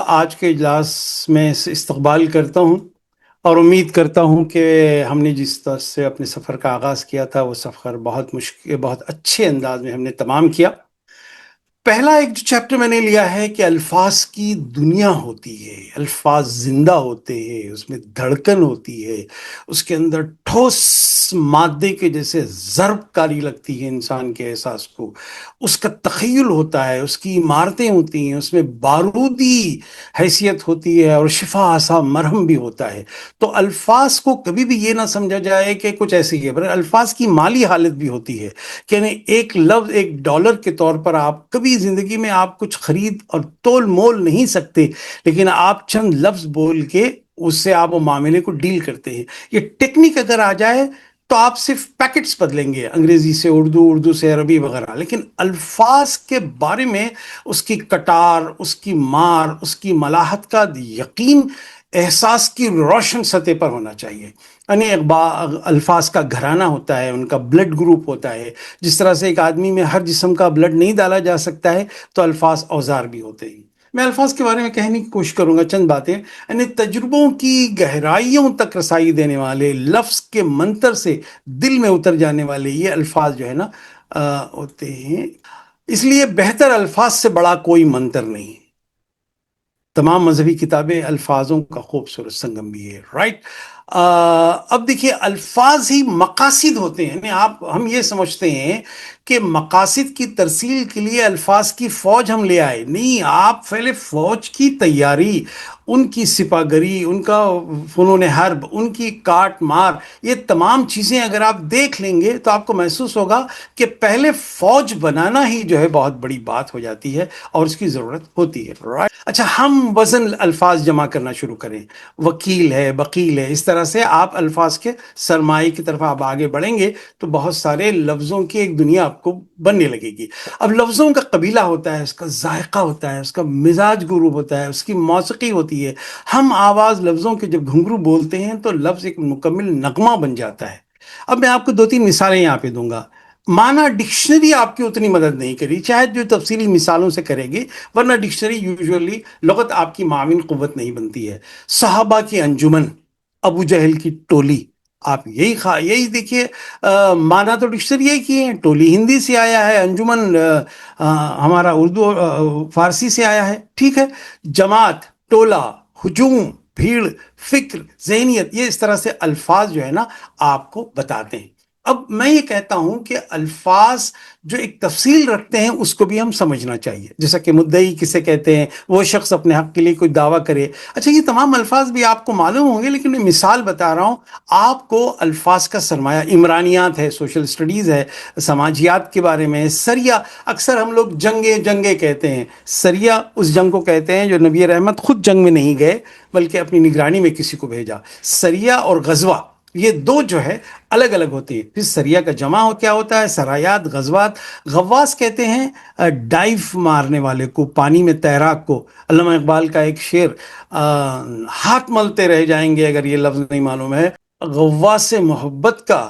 آج کے اجلاس میں استقبال کرتا ہوں اور امید کرتا ہوں کہ ہم نے جس طرح سے اپنے سفر کا آغاز کیا تھا وہ سفر بہت اچھے انداز میں ہم نے تمام کیا۔ پہلا ایک جو چیپٹر میں نے لیا ہے کہ الفاظ کی دنیا ہوتی ہے، الفاظ زندہ ہوتے ہیں، اس میں دھڑکن ہوتی ہے، اس کے اندر ٹھوس مادے کے جیسے ضرب کاری لگتی ہے انسان کے احساس کو، اس کا تخیل ہوتا ہے، اس کی عمارتیں ہوتی ہیں، اس میں بارودی حیثیت ہوتی ہے اور شفا آسا مرہم بھی ہوتا ہے۔ تو الفاظ کو کبھی بھی یہ نہ سمجھا جائے کہ کچھ ایسی ہے، بلکہ الفاظ کی مالی حالت بھی ہوتی ہے کہ یعنی ایک لفظ ایک ڈالر کے طور پر آپ کبھی زندگی میں آپ کچھ خرید اور تول مول نہیں سکتے، لیکن آپ چند لفظ بول کے اس سے آپ وہ معاملے کو ڈیل کرتے ہیں۔ یہ ٹیکنیک اگر آ جائے تو آپ صرف پیکٹس بدلیں گے، انگریزی سے اردو، اردو سے عربی وغیرہ، لیکن الفاظ کے بارے میں اس کی کٹار، اس کی مار، اس کی ملاحت کا یقین احساس کی روشن سطح پر ہونا چاہیے۔ یعنی الفاظ کا گھرانہ ہوتا ہے، ان کا بلڈ گروپ ہوتا ہے۔ جس طرح سے ایک آدمی میں ہر جسم کا بلڈ نہیں ڈالا جا سکتا ہے، تو الفاظ اوزار بھی ہوتے ہیں۔ میں الفاظ کے بارے میں کہنے کی کوشش کروں گا چند باتیں، یعنی تجربوں کی گہرائیوں تک رسائی دینے والے، لفظ کے منتر سے دل میں اتر جانے والے یہ الفاظ جو ہے نا ہوتے ہیں۔ اس لیے بہتر الفاظ سے بڑا کوئی منتر نہیں۔ تمام مذہبی کتابیں الفاظوں کا خوبصورت سنگم بھی ہے، رائٹ۔ اب دیکھیے، الفاظ ہی مقاصد ہوتے ہیں، یعنی ہم یہ سمجھتے ہیں کہ مقاصد کی ترسیل کے لیے الفاظ کی فوج ہم لے آئے، نہیں، آپ پہلے فوج کی تیاری، ان کی سپاگری، ان کا فنون حرب، ان کی کاٹ مار، یہ تمام چیزیں اگر آپ دیکھ لیں گے تو آپ کو محسوس ہوگا کہ پہلے فوج بنانا ہی جو ہے بہت بڑی بات ہو جاتی ہے اور اس کی ضرورت ہوتی ہے، رائٹ۔ اچھا، ہم وزن الفاظ جمع کرنا شروع کریں، وکیل ہے، وکیل ہے، اس طرح سے آپ الفاظ کے سرمایہ کی طرف آپ آگے بڑھیں گے تو بہت سارے لفظوں کی ایک دنیا آپ کو بننے لگے گی۔ اب لفظوں کا قبیلہ ہوتا ہے، اس کا ذائقہ ہوتا ہے، اس کا مزاج گروپ ہوتا ہے، اس کی موسیقی ہوتی ہے۔ ہم آواز لفظوں کے جب گھنگرو بولتے ہیں تو لفظ ایک مکمل نغمہ بن جاتا ہے۔ اب میں آپ کو دو تین مثالیں یہاں پہ دوں گا۔ مانا ڈکشنری آپ کی اتنی مدد نہیں کری، چاہے جو تفصیلی مثالوں سے کرے گی، ورنہ ڈکشنری یوزولی لغت آپ کی معاون قوت نہیں بنتی ہے۔ صحابہ کی انجمن، ابو جہل کی ٹولی، آپ یہی دیکھیے، مانا تو ڈکشنری یہی کی ہے، ٹولی ہندی سے آیا ہے، انجمن ہمارا اردو فارسی سے آیا ہے، ٹھیک ہے۔ جماعت، ٹولہ، ہجوم، بھیڑ، فکر، ذہنیت، یہ اس طرح سے الفاظ جو ہے نا آپ کو بتاتے ہیں۔ اب میں یہ کہتا ہوں کہ الفاظ جو ایک تفصیل رکھتے ہیں اس کو بھی ہم سمجھنا چاہیے، جیسا کہ مدعی کسے کہتے ہیں، وہ شخص اپنے حق کے لیے کوئی دعویٰ کرے۔ اچھا، یہ تمام الفاظ بھی آپ کو معلوم ہوں گے، لیکن میں مثال بتا رہا ہوں آپ کو۔ الفاظ کا سرمایہ عمرانیات ہے، سوشل سٹڈیز ہے، سماجیات کے بارے میں، سریہ، اکثر ہم لوگ جنگیں کہتے ہیں، سریہ اس جنگ کو کہتے ہیں جو نبی رحمت خود جنگ میں نہیں گئے بلکہ اپنی نگرانی میں کسی کو بھیجا۔ سریہ اور غزوہ، یہ دو جو ہے الگ الگ ہوتے ہیں۔ پھر سریہ کا جمع کیا ہوتا ہے؟ سرایات، غزوات۔ غواص کہتے ہیں ڈائیو مارنے والے کو، پانی میں تیراک کو۔ علامہ اقبال کا ایک شعر، ہاتھ ملتے رہ جائیں گے اگر یہ لفظ نہیں معلوم ہے، غواص محبت کا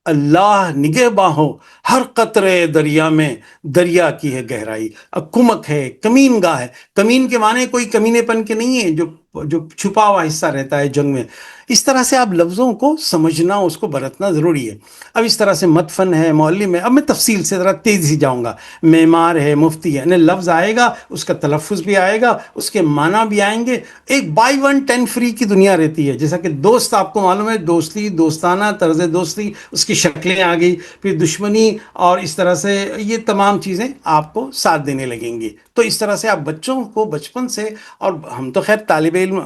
اللہ نگہباں ہو، ہر قطرے دریا میں دریا کی ہے گہرائی۔ کمک ہے، کمین گاہ ہے۔ کمین کے معنی کوئی کمینے پن کے نہیں ہے جو چھپا ہوا حصہ رہتا ہے جنگ میں۔ اس طرح سے آپ لفظوں کو سمجھنا، اس کو برتنا ضروری ہے۔ اب اس طرح سے مدفن ہے، معلم ہے۔ اب میں تفصیل سے ذرا تیزی سے جاؤں گا۔ معمار ہے، مفتی ہے، یعنی لفظ آئے گا، اس کا تلفظ بھی آئے گا، اس کے معنی بھی آئیں گے۔ ایک بائی ون ٹین فری کی دنیا رہتی ہے، جیسا کہ دوست آپ کو معلوم ہے، دوستی، دوستانہ طرز دوستی، اس کی شکلیں آ گئی، پھر دشمنی، اور اس طرح سے یہ تمام چیزیں آپ کو ساتھ دینے لگیں گی۔ تو اس طرح سے آپ بچوں کو بچپن سے، اور ہم تو خیر طالب علم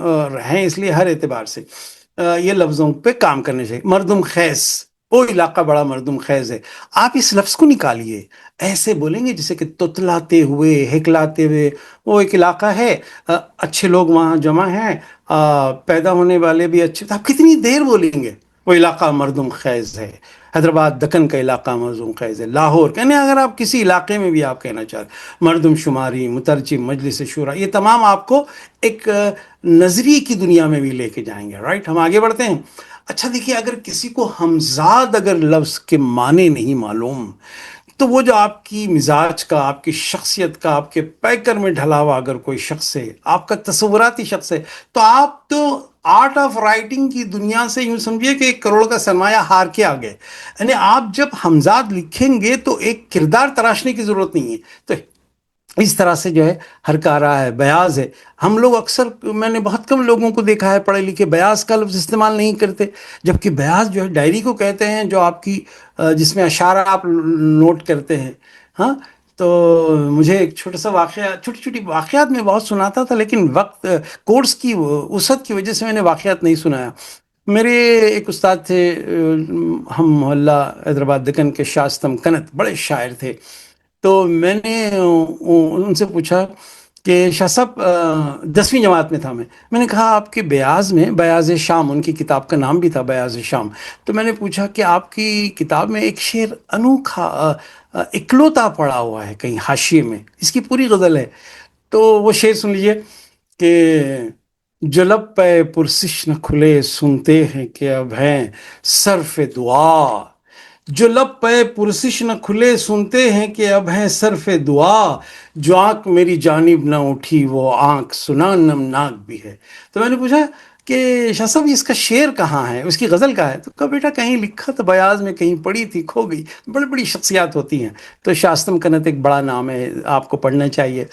ہیں اس لیے ہر اعتبار سے یہ لفظوں پہ کام کرنے چاہیے۔ مردم خیز، وہ علاقہ بڑا مردم خیز ہے، آپ اس لفظ کو نکالیے، ایسے بولیں گے جیسے کہ تتلاتے ہوئے، ہکلاتے ہوئے۔ وہ ایک علاقہ ہے، اچھے لوگ وہاں جمع ہیں، پیدا ہونے والے بھی اچھے، تو آپ کتنی دیر بولیں گے؟ وہ علاقہ مردم خیز ہے۔ حیدرآباد دکن کا علاقہ مردم خیز ہے۔ لاہور، کہنے اگر آپ کسی علاقے میں بھی آپ کہنا چاہتے، مردم شماری، مترجم، مجلس شورا، یہ تمام آپ کو ایک نظریے کی دنیا میں بھی لے کے جائیں گے، رائٹ۔ ہم آگے بڑھتے ہیں۔ اچھا دیکھیے، اگر کسی کو ہمزاد اگر لفظ کے معنی نہیں معلوم تو وہ جو آپ کی مزاج کا، آپ کی شخصیت کا، آپ کے پیکر میں ڈھلا ہوا اگر کوئی شخص ہے، آپ کا تصوراتی شخص ہے، تو آپ تو آرٹ آف رائٹنگ کی دنیا سے یوں سمجھیے کہ 1 کروڑ کا سرمایہ ہار کے آ گئے. یعنی آپ جب ہمزاد لکھیں گے تو ایک کردار تراشنے کی ضرورت نہیں ہے. تو اس طرح سے جو ہے ہر کارا ہے، بیاض ہے. ہم لوگ اکثر، میں نے بہت کم لوگوں کو دیکھا ہے پڑھے لکھے بیاض کا لفظ استعمال نہیں کرتے، جبکہ بیاض جو ہے ڈائری کو کہتے ہیں، جو آپ کی جس میں اشارہ آپ نوٹ کرتے ہیں. ہاں. تو مجھے ایک چھوٹا سا واقعہ، چھوٹی چھوٹی واقعات میں بہت سناتا تھا، لیکن وقت کورس کی وسعت کی وجہ سے میں نے واقعات نہیں سنایا. میرے ایک استاد تھے، ہم محلہ حیدرآباد دکن کے، شاستم کنت، بڑے شاعر تھے. تو میں نے ان سے پوچھا کہ شاہ صاحب، 10ویں جماعت میں تھا میں نے کہا آپ کے بیاض میں، بیاض شام ان کی کتاب کا نام بھی تھا، بیاض شام. تو میں نے پوچھا کہ آپ کی کتاب میں ایک شعر انوکھا، اکلوتا پڑا ہوا ہے کہیں حاشیے میں، اس کی پوری غزل ہے. تو وہ شعر سن لیجئے کہ جو لب پہ پرسش نہ کھلے سنتے ہیں کہ اب ہیں صرف دعا. جو لب پہ پرسش نہ کھلے سنتے ہیں کہ اب ہیں صرف دعا. جو آنکھ میری جانب نہ اٹھی وہ آنکھ سنا نمناک بھی ہے. تو میں نے پوچھا کہ شاہ صاحب اس کا شعر کہاں ہے، اس کی غزل کہاں ہے؟ تو کہا بیٹا کہیں لکھا تو بیاض میں، کہیں پڑھی تھی، کھو گئی. بڑی بڑی شخصیات ہوتی ہیں. تو شاستم کنت ایک بڑا نام ہے، آپ کو پڑھنا چاہیے.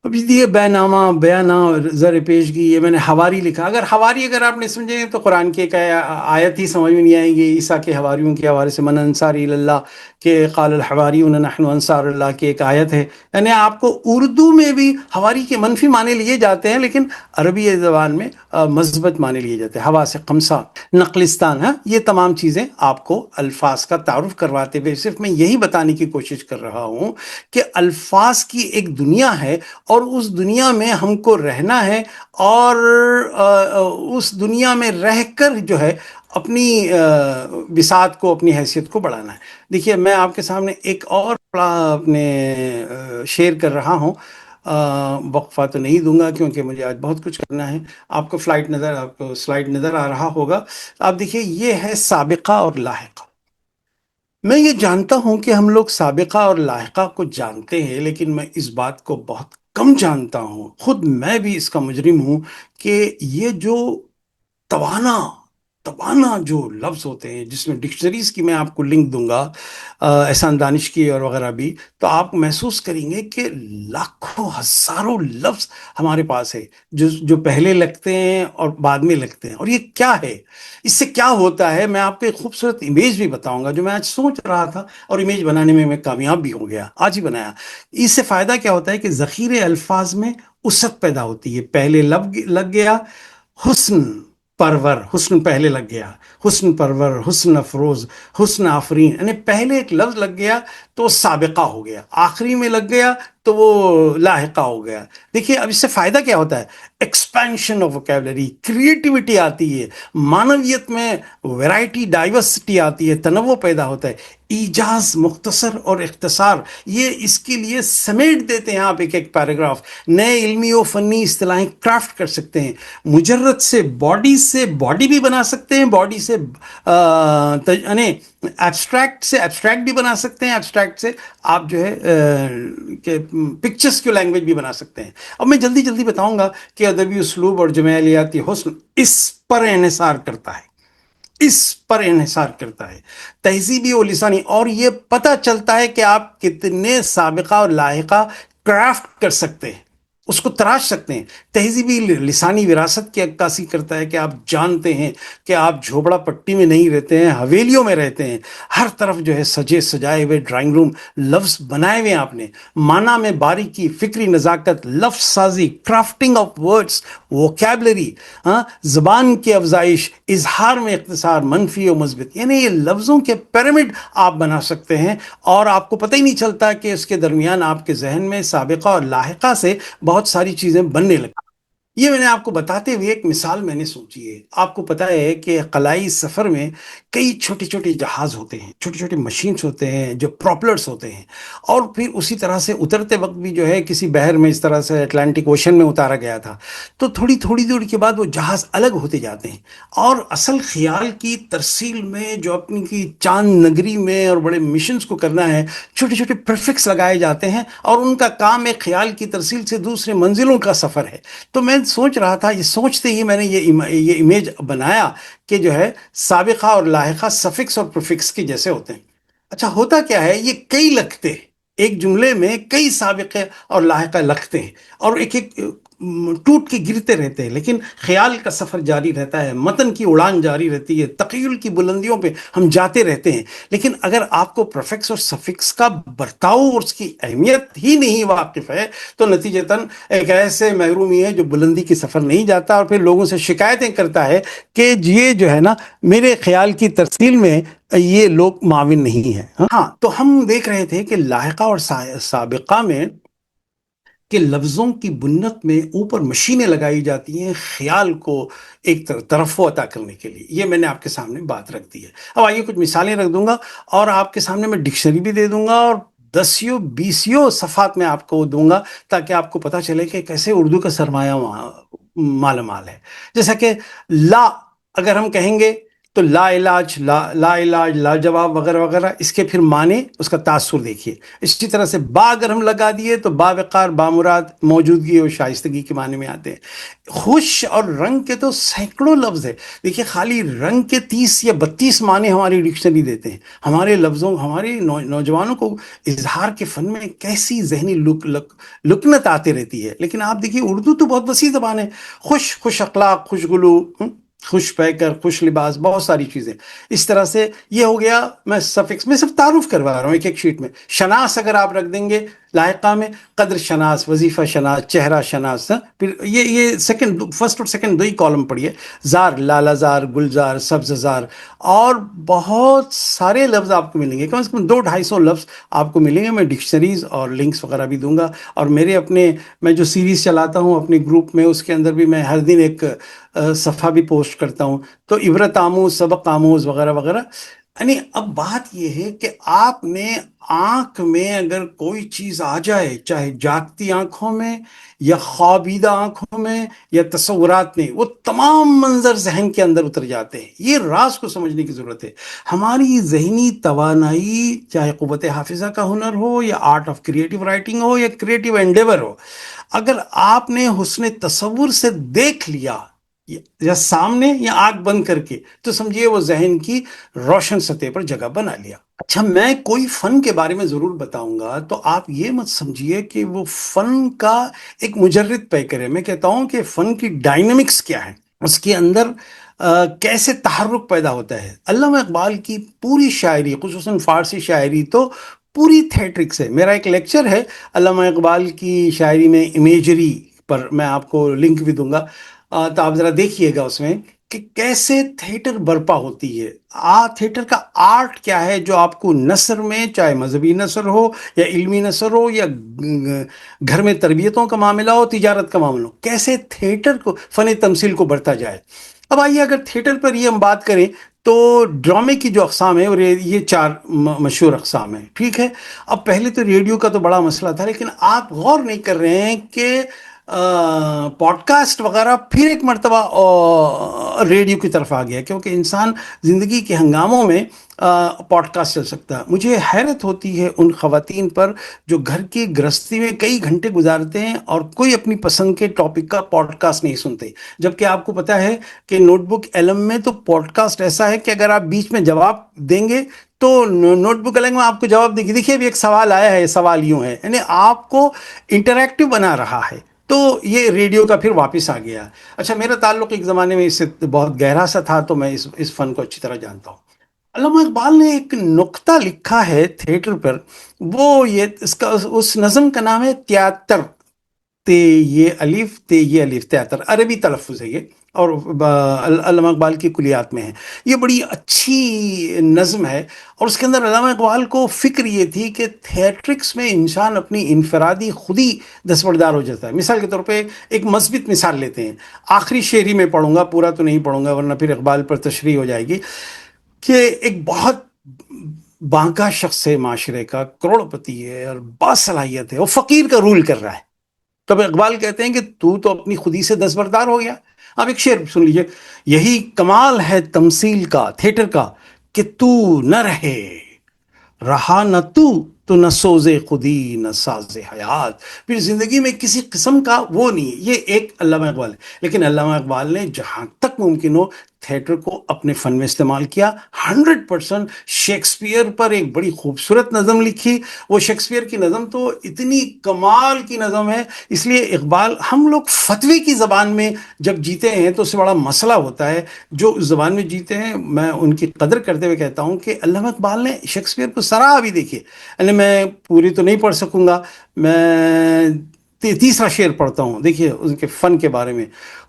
اب یہ بے نامہ، بیانہ، زر پیشگی، یہ میں نے حواری لکھا. اگر حواری اگر آپ نے سمجھے تو قرآن کی ایک آیت ہی سمجھ میں نہیں آئیں گی. عیسیٰ کے حواریوں کے حوالے سے من انصاری اللہ کہ قال الحواریون نحن انصار اللہ کی ایک آیت ہے. یعنی آپ کو اردو میں بھی حواری کے منفی معنی لیے جاتے ہیں، لیکن عربی زبان میں مثبت معنی لیے جاتے ہیں. ہوا سے قمصہ، نقلستان. ہاں، یہ تمام چیزیں آپ کو الفاظ کا تعارف کرواتے ہوئے صرف میں یہی بتانے کی کوشش کر رہا ہوں کہ الفاظ کی ایک دنیا ہے، اور اس دنیا میں ہم کو رہنا ہے، اور اس دنیا میں رہ کر جو ہے اپنی بساط کو، اپنی حیثیت کو بڑھانا ہے. دیکھیے میں آپ کے سامنے ایک اور اپنے شیئر کر رہا ہوں. وقفہ تو نہیں دوں گا کیونکہ مجھے آج بہت کچھ کرنا ہے. آپ کو آپ کو سلائیڈ نظر آ رہا ہوگا. آپ دیکھیے، یہ ہے سابقہ اور لاحقہ. میں یہ جانتا ہوں کہ ہم لوگ سابقہ اور لاحقہ کو جانتے ہیں، لیکن میں اس بات کو بہت کم جانتا ہوں. خود میں بھی اس کا مجرم ہوں کہ یہ جو توانا توانا جو لفظ ہوتے ہیں، جس میں ڈکشنریز کی میں آپ کو لنک دوں گا، احسان دانش کی اور وغیرہ بھی، تو آپ محسوس کریں گے کہ لاکھوں ہزاروں لفظ ہمارے پاس ہے جو پہلے لگتے ہیں اور بعد میں لگتے ہیں. اور یہ کیا ہے، اس سے کیا ہوتا ہے؟ میں آپ کو ایک خوبصورت امیج بھی بتاؤں گا جو میں آج سوچ رہا تھا، اور امیج بنانے میں کامیاب بھی ہو گیا، آج ہی بنایا. اس سے فائدہ کیا ہوتا ہے کہ ذخیرے الفاظ میں وسعت پیدا ہوتی ہے. پہلے لگ گیا حسن پرور، حسن پہلے لگ گیا، حسن پرور، حسن افروز، حسن آفرین. یعنی پہلے ایک لفظ لگ گیا تو وہ سابقہ ہو گیا، آخری میں لگ گیا تو وہ لاحقہ ہو گیا. دیکھیے اب اس سے فائدہ کیا ہوتا ہے؟ ایکسپینشن آف ووکیبلری، کریٹیوٹی آتی ہے، معنویت میں ویرائٹی، ڈائیورسٹی آتی ہے، تنوع پیدا ہوتا ہے. ایجاز، مختصر اور اختصار، یہ اس کے لیے سمیٹ دیتے ہیں آپ ایک ایک پیراگراف. نئے علمی و فنی اصطلاحیں کرافٹ کر سکتے ہیں. مجرد سے باڈی بھی بنا سکتے ہیں، باڈی سے یعنی ایبسٹریکٹ سے ایبسٹریکٹ بھی بنا سکتے ہیں، ایبسٹریکٹ سے آپ جو ہے کہ پکچرز کی لینگویج بھی بنا سکتے ہیں. اب میں جلدی جلدی بتاؤں گا کہ ادبی اسلوب اور جمالیاتی حسن اس پر انحصار کرتا ہے، اس پر انحصار کرتا ہے، تہذیبی و لسانی. اور یہ پتہ چلتا ہے کہ آپ کتنے سابقہ اور لاحقہ کرافٹ کر سکتے ہیں، اس کو تراش سکتے ہیں. تہذیبی لسانی وراثت کی عکاسی کرتا ہے کہ آپ جانتے ہیں کہ آپ جھوپڑا پٹی میں نہیں رہتے ہیں، حویلیوں میں رہتے ہیں. ہر طرف جو ہے سجے سجائے ہوئے ڈرائنگ روم، لفظ بنائے ہوئے آپ نے، معنی میں باریکی، فکری نزاکت، لفظ سازی، کرافٹنگ آف ورڈز، ووکیبلری، زبان کی افزائش، اظہار میں اختصار، منفی و مثبت. یعنی یہ لفظوں کے پیرامڈ آپ بنا سکتے ہیں، اور آپ کو پتہ ہی نہیں چلتا کہ اس کے درمیان آپ کے ذہن میں سابقہ اور لاحقہ سے بہت ساری چیزیں بننے لگتی. یہ میں نے آپ کو بتاتے ہوئے ایک مثال میں نے سوچی ہے. آپ کو پتا ہے کہ خلائی سفر میں کئی چھوٹے چھوٹے جہاز ہوتے ہیں، چھوٹے چھوٹے مشینز ہوتے ہیں جو پروپلرز ہوتے ہیں، اور پھر اسی طرح سے اترتے وقت بھی جو ہے کسی بحر میں، اس طرح سے اٹلانٹک اوشن میں اتارا گیا تھا، تو تھوڑی دور کے بعد وہ جہاز الگ ہوتے جاتے ہیں. اور اصل خیال کی ترسیل میں جو اپنی کی چاند نگری میں اور بڑے مشنز کو کرنا ہے، چھوٹے چھوٹے پریفکس لگائے جاتے ہیں، اور ان کا کام ایک خیال کی ترسیل سے دوسرے منزلوں کا سفر ہے. تو میں سوچ رہا تھا، یہ سوچتے ہی میں نے یہ امیج بنایا کہ جو ہے سابقہ اور لاحقہ سفکس اور پریفکس کے جیسے ہوتے ہیں. اچھا، ہوتا کیا ہے، یہ کئی لگتے ہیں، ایک جملے میں کئی سابقے اور لاحقہ لگتے ہیں، اور ایک ایک ٹوٹ کے گرتے رہتے ہیں، لیکن خیال کا سفر جاری رہتا ہے، متن کی اڑان جاری رہتی ہے، تخیل کی بلندیوں پہ ہم جاتے رہتے ہیں. لیکن اگر آپ کو پریفکس اور سفکس کا برتاؤ اور اس کی اہمیت ہی نہیں واقف ہے، تو نتیجتاً ایک ایسے محرومی ہے جو بلندی کی سفر نہیں جاتا، اور پھر لوگوں سے شکایتیں کرتا ہے کہ یہ جو ہے نا، میرے خیال کی ترسیل میں یہ لوگ معاون نہیں ہیں. ہاں، تو ہم دیکھ رہے تھے کہ لاحقہ اور سابقہ میں کہ لفظوں کی بنت میں اوپر مشینیں لگائی جاتی ہیں خیال کو ایک طرف عطا کرنے کے لیے. یہ میں نے آپ کے سامنے بات رکھ دی ہے. اب آئیے کچھ مثالیں رکھ دوں گا، اور آپ کے سامنے میں ڈکشنری بھی دے دوں گا، اور دسیوں بیسیوں صفحات میں آپ کو دوں گا، تاکہ آپ کو پتا چلے کہ کیسے اردو کا سرمایہ مالا مال ہے. جیسا کہ لا اگر ہم کہیں گے تو لا علاج، لا علاج، لا جواب وغیرہ وغیرہ، اس کے پھر معنی، اس کا تاثر دیکھیے. اسی طرح سے با اگر ہم لگا دیے تو با وقار، بامراد، موجودگی اور شائستگی کے معنی میں آتے ہیں. خوش اور رنگ کے تو سینکڑوں لفظ ہے. دیکھیے، خالی رنگ کے 30 یا 32 معنی ہماری ڈکشنری دیتے ہیں. ہمارے لفظوں، ہمارے نوجوانوں کو اظہار کے فن میں کیسی ذہنی لکنت آتی رہتی ہے. لیکن آپ دیکھیے، اردو تو بہت وسیع زبان ہے. خوش اخلاق، خوش گلو، خوش پیکر، خوش لباس، بہت ساری چیزیں. اس طرح سے یہ ہو گیا. میں سفکس میں صرف تعارف کروا رہا ہوں ایک ایک شیٹ میں. شناس اگر آپ رکھ دیں گے لاحقہ میں، قدر شناس، وظیفہ شناس، چہرہ شناس. پھر یہ سیکنڈ، فرسٹ اور سیکنڈ دو ہی کالم پڑھیے. زار، لالہ زار، گلزار، سبز زار، اور بہت سارے لفظ آپ کو ملیں گے. کم سے کم 200-250 لفظ آپ کو ملیں گے. میں ڈکشنریز اور لنکس وغیرہ بھی دوں گا. اور میرے اپنے، میں جو سیریز چلاتا ہوں اپنے گروپ میں، اس کے اندر بھی میں ہر دن ایک صفحہ بھی پوسٹ کرتا ہوں. تو عبرت آموز، سبق آموز وغیرہ وغیرہ. یعنی اب بات یہ ہے کہ آپ نے آنکھ میں اگر کوئی چیز آ جائے، چاہے جاگتی آنکھوں میں یا خوابیدہ آنکھوں میں یا تصورات میں، وہ تمام منظر ذہن کے اندر اتر جاتے ہیں. یہ راز کو سمجھنے کی ضرورت ہے. ہماری ذہنی توانائی، چاہے قوت حافظہ کا ہنر ہو یا آرٹ آف کریٹو رائٹنگ ہو یا کریٹو انڈیور ہو، اگر آپ نے حسن تصور سے دیکھ لیا، یا سامنے یا آنکھ بند کر کے، تو سمجھیے وہ ذہن کی روشن سطح پر جگہ بنا لیا. اچھا، میں کوئی فن کے بارے میں ضرور بتاؤں گا، تو آپ یہ مت سمجھیے کہ وہ فن کا ایک مجرد پیکر ہے. میں کہتا ہوں کہ فن کی ڈائنمکس کیا ہے، اس کے اندر کیسے تحرک پیدا ہوتا ہے. علامہ اقبال کی پوری شاعری، خصوصاً فارسی شاعری، تو پوری تھیٹرکس ہے. میرا ایک لیکچر ہے علامہ اقبال کی شاعری میں امیجری پر، میں آپ کو لنک بھی دوں گا. تو آپ ذرا دیکھیے گا اس میں کہ کیسے تھیٹر برپا ہوتی ہے. تھیٹر کا آرٹ کیا ہے جو آپ کو نثر میں، چاہے مذہبی نثر ہو یا علمی نثر ہو یا گھر میں تربیتوں کا معاملہ ہو، تجارت کا معاملہ ہو، کیسے تھیٹر کو، فن تمثیل کو بڑھتا جائے. اب آئیے، اگر تھیٹر پر یہ ہم بات کریں تو ڈرامے کی جو اقسام ہیں، اور یہ 4 مشہور اقسام ہیں. ٹھیک ہے. اب پہلے تو ریڈیو کا تو بڑا مسئلہ تھا، لیکن آپ غور نہیں کر رہے ہیں کہ پوڈ کاسٹ وغیرہ پھر ایک مرتبہ ریڈیو کی طرف آ گیا، کیونکہ انسان زندگی کے ہنگاموں میں پوڈ کاسٹ چل سکتا ہے. مجھے حیرت ہوتی ہے ان خواتین پر جو گھر کی گرہستی میں کئی گھنٹے گزارتے ہیں اور کوئی اپنی پسند کے ٹاپک کا پوڈ کاسٹ نہیں سنتے. جبکہ آپ کو پتا ہے کہ نوٹ بک علم میں تو پوڈ کاسٹ ایسا ہے کہ اگر آپ بیچ میں جواب دیں گے تو نوٹ بک علم میں آپ کو جواب دے گی. دیکھیے ابھی ایک سوال آیا ہے، سوال یوں ہے، یعنی آپ کو انٹریکٹیو بنا رہا ہے. تو یہ ریڈیو کا پھر واپس آ گیا. اچھا، میرا تعلق ایک زمانے میں اس سے بہت گہرا سا تھا، تو میں اس فن کو اچھی طرح جانتا ہوں. علامہ اقبال نے ایک نکتہ لکھا ہے تھیٹر پر. وہ یہ اس نظم کا نام ہے تیاتر. تے یہ الف تے یہ الف تیاتر عربی تلفظ ہے یہ، اور علامہ اقبال کی کلیات میں ہے۔ یہ بڑی اچھی نظم ہے، اور اس کے اندر علامہ اقبال کو فکر یہ تھی کہ تھیٹرکس میں انسان اپنی انفرادی خودی دستبردار ہو جاتا ہے۔ مثال کے طور پہ ایک مثبت مثال لیتے ہیں، آخری شعری میں پڑھوں گا، پورا تو نہیں پڑھوں گا ورنہ پھر اقبال پر تشریح ہو جائے گی، کہ ایک بہت بانکا شخص ہے، معاشرے کا کروڑ پتی ہے اور باصلاحیت ہے، وہ فقیر کا رول کر رہا ہے۔ تب اقبال کہتے ہیں کہ تو اپنی خودی سے دستبردار ہو گیا۔ اب ایک شعر سن لیجئے، یہی کمال ہے تمثیل کا، تھیٹر کا، کہ تو نہ رہے، رہا نہ تو نہ سوز خودی نہ ساز حیات، پھر زندگی میں کسی قسم کا وہ نہیں ہے۔ یہ ایک علامہ اقبال ہے، لیکن علامہ اقبال نے جہاں تک ممکن ہو تھیٹر کو اپنے فن میں استعمال کیا 100%۔ شیکسپیئر پر ایک بڑی خوبصورت نظم لکھی، وہ شیکسپیئر کی نظم تو اتنی کمال کی نظم ہے، اس لیے اقبال، ہم لوگ فتوی کی زبان میں جب جیتے ہیں تو اس سے بڑا مسئلہ ہوتا ہے۔ جو اس زبان میں جیتے ہیں، میں ان کی قدر کرتے ہوئے کہتا ہوں کہ علامہ اقبال نے شیکسپیئر کو سراہا بھی دیکھیے، یعنی میں پوری تو نہیں پڑھ سکوں گا، میں تیسرا شعر پڑھتا ہوں، دیکھیے ان کے فن کے بارے میں،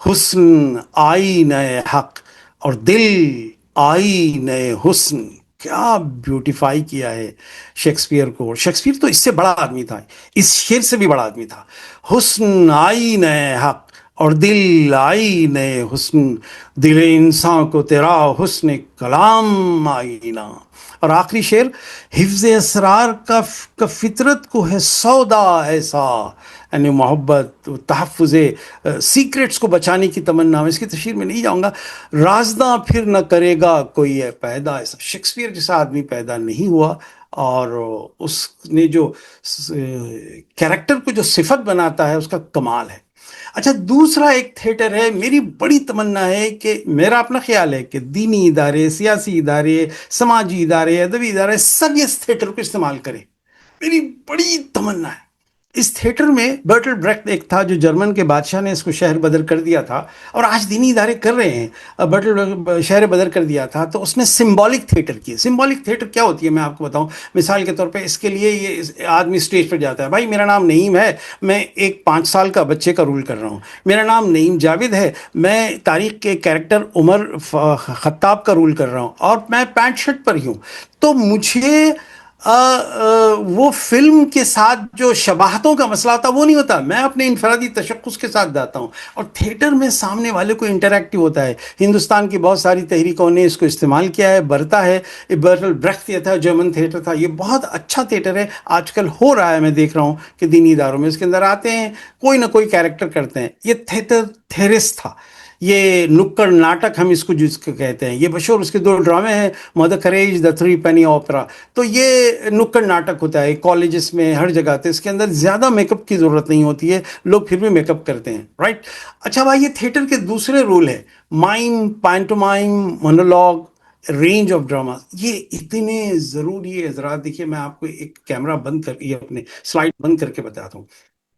حسن آئینہ حق اور دل آئینہ حسن، کیا بیوٹیفائی کیا ہے شیکسپیئر کو۔ شیکسپیئر تو اس سے بڑا آدمی تھا، اس شعر سے بھی بڑا آدمی تھا۔ حسن آئینہ حق اور دل آئینہ حسن، دل انسان کو تیرا حسن کلام آئینہ۔ اور آخری شعر، حفظ اسرار کا فطرت کو ہے سودا ایسا، یعنی محبت، تحفظ سیکرٹس کو بچانے کی تمنا، میں اس کی تشریح میں نہیں جاؤں گا۔ رازداں پھر نہ کرے گا کوئی ہے پیدا ایسا، شیکسپیئر جیسا آدمی پیدا نہیں ہوا، اور اس نے جو کیریکٹر کو جو صفت بناتا ہے اس کا کمال ہے۔ اچھا، دوسرا ایک تھیٹر ہے، میری بڑی تمنا ہے کہ، میرا اپنا خیال ہے کہ دینی ادارے، سیاسی ادارے، سماجی ادارے، ادبی ادارے، سب اس تھیٹر کو استعمال کریں، میری بڑی تمنا ہے۔ اس تھیٹر میں برٹل بریکٹ ایک تھا جو جرمن کے بادشاہ نے اس کو شہر بدر کر دیا تھا، اور آج دینی ادارے کر رہے ہیں، برٹل شہر بدر کر دیا تھا تو اس نے سمبولک تھیٹر کیے۔ سمبولک تھیٹر کیا ہوتی ہے میں آپ کو بتاؤں، مثال کے طور پہ اس کے لیے یہ آدمی اسٹیج پر جاتا ہے، بھائی میرا نام نعیم ہے، میں ایک 5 سال کا بچے کا رول کر رہا ہوں، میرا نام نعیم جاوید ہے، میں تاریخ کے کیریکٹر عمر خطاب کا رول کر رہا ہوں، اور میں پینٹ شرٹ پر ہی ہوں، تو مجھے وہ فلم کے ساتھ جو شباہتوں کا مسئلہ ہوتا وہ نہیں ہوتا، میں اپنے انفرادی تشخص کے ساتھ جاتا ہوں، اور تھیٹر میں سامنے والے کو انٹریکٹیو ہوتا ہے۔ ہندوستان کی بہت ساری تحریکوں نے اس کو استعمال کیا ہے، برتا ہے۔ برٹل بریکٹ یہ تھا، جرمن تھیٹر تھا، یہ بہت اچھا تھیٹر ہے، آج کل ہو رہا ہے، میں دیکھ رہا ہوں کہ دینی اداروں میں اس کے اندر آتے ہیں، کوئی نہ کوئی کیریکٹر کرتے ہیں۔ یہ تھیٹر تھیرس تھا، یہ نکڑ ناٹک ہم اس کو جس کو کہتے ہیں، یہ بشور اس کے 2 ڈرامے ہیں، مدر کریج، دا 3 پینی اوپرا، تو یہ نکڑ ناٹک ہوتا ہے کالجز میں، ہر جگہ تو اس کے اندر زیادہ میک اپ کی ضرورت نہیں ہوتی ہے، لوگ پھر بھی میک اپ کرتے ہیں، رائٹ۔ اچھا بھائی، یہ تھیٹر کے دوسرے رول ہے، mime, pantomime, monologue, range of drama, یہ اتنے ضروری ہے حضرات۔ دیکھیے میں آپ کو ایک کیمرہ بند کر، یہ اپنے سلائڈ بند کر کے بتاتا ہوں۔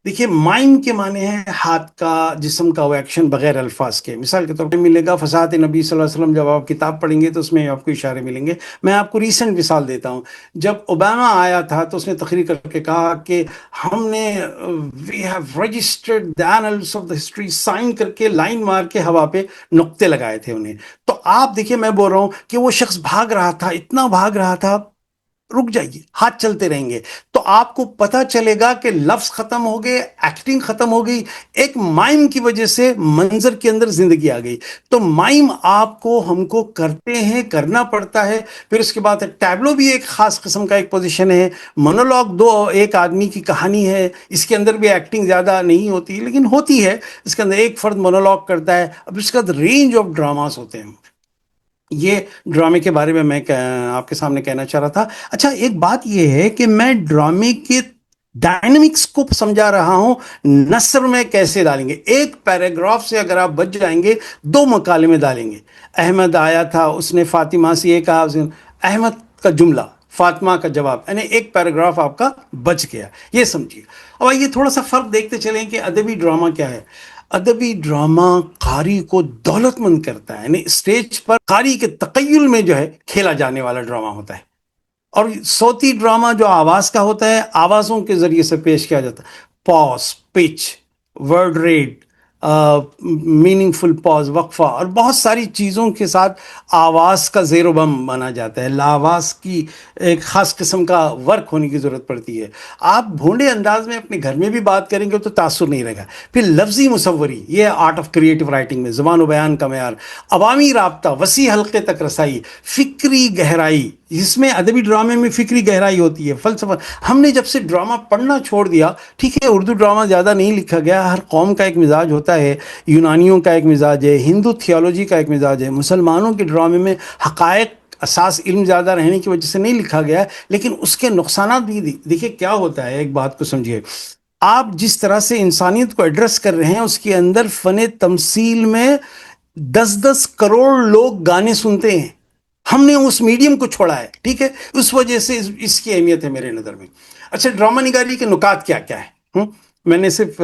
دیکھیے مائم کے معنی ہے ہاتھ کا، جسم کا وہ ایکشن بغیر الفاظ کے۔ مثال کے طور پہ ملے گا فساد نبی صلی اللہ علیہ وسلم، جب آپ کتاب پڑھیں گے تو اس میں آپ کو اشارے ملیں گے۔ میں آپ کو ریسنٹ مثال دیتا ہوں، جب اوباما آیا تھا تو اس نے تقریر کر کے کہا کہ ہم نے we have registered the annals of the history, sign کر کے، لائن مار کے ہوا پہ نقطے لگائے تھے انہیں۔ تو آپ دیکھیے، میں بول رہا ہوں کہ وہ شخص بھاگ رہا تھا، اتنا بھاگ رہا تھا، رک جائیے، ہاتھ چلتے رہیں گے تو آپ کو پتا چلے گا کہ لفظ ختم ہو گئے، ایکٹنگ ختم ہو گئی، ایک مائم کی وجہ سے منظر کے اندر زندگی آ گئی۔ تو مائم آپ کو، ہم کو کرتے ہیں، کرنا پڑتا ہے۔ پھر اس کے بعد ٹیبلو بھی ایک خاص قسم کا ایک پوزیشن ہے، مونولوگ ایک آدمی کی کہانی ہے، اس کے اندر بھی ایکٹنگ زیادہ نہیں ہوتی لیکن ہوتی ہے، اس کے اندر ایک فرد مونولوگ کرتا ہے۔ اب اس کے بعد رینج آف ڈراماز ہوتے ہیں، یہ ڈرامے کے بارے میں آپ کے سامنے کہنا چاہ رہا تھا۔ اچھا، ایک بات یہ ہے کہ میں ڈرامے کے ڈائنمکس کو سمجھا رہا ہوں، نثر میں کیسے ڈالیں گے۔ ایک پیراگراف سے اگر آپ بچ جائیں گے، 2 مکالمے میں ڈالیں گے۔ احمد آیا تھا، اس نے فاطمہ سے یہ کہا، احمد کا جملہ، فاطمہ کا جواب، یعنی ایک پیراگراف آپ کا بچ گیا، یہ سمجھیے۔ اور یہ تھوڑا سا فرق دیکھتے چلیں کہ ادبی ڈرامہ کیا ہے۔ ادبی ڈرامہ قاری کو دولت مند کرتا ہے، یعنی اسٹیج پر قاری کے تخیل میں جو ہے کھیلا جانے والا ڈرامہ ہوتا ہے، اور صوتی ڈرامہ جو آواز کا ہوتا ہے، آوازوں کے ذریعے سے پیش کیا جاتا ہے، پاس، پچ، ورڈ ریٹ، میننگ فل پاز، وقفہ، اور بہت ساری چیزوں کے ساتھ آواز کا زیر و بم بنا جاتا ہے. لاواز کی ایک خاص قسم کا ورک ہونے کی ضرورت پڑتی ہے. آپ بھونڈے انداز میں اپنے گھر میں بھی بات کریں گے تو تاثر نہیں رہے گا. پھر لفظی مصوری، یہ آرٹ آف کریٹو رائٹنگ میں زبان و بیان کا معیار، عوامی رابطہ، وسیع حلقے تک رسائی، فکری گہرائی، جس میں ادبی ڈرامے میں فکری گہرائی ہوتی ہے، فلسفہ. ہم نے جب سے ڈرامہ پڑھنا چھوڑ دیا، ٹھیک ہے اردو ڈرامہ زیادہ نہیں لکھا گیا، ہر قوم کا ایک مزاج ہوتا ہے، یونانیوں کا ایک مزاج ہے، ہندو تھیولوجی کا ایک مزاج ہے، مسلمانوں کے ڈرامے میں حقائق اساس علم زیادہ رہنے کی وجہ سے نہیں لکھا گیا ہے، لیکن اس کے نقصانات بھی دیکھیے کیا ہوتا ہے. ایک بات کو سمجھیے، آپ جس طرح سے انسانیت کو ایڈریس کر رہے ہیں، اس کے اندر فن تمثیل میں 10 10 کروڑ لوگ گانے سنتے ہیں. ہم نے اس میڈیم کو چھوڑا ہے، ٹھیک ہے، اس وجہ سے اس کی اہمیت ہے میرے نظر میں. اچھا، ڈرامہ نگاری کے نکات کیا کیا ہے؟ میں نے صرف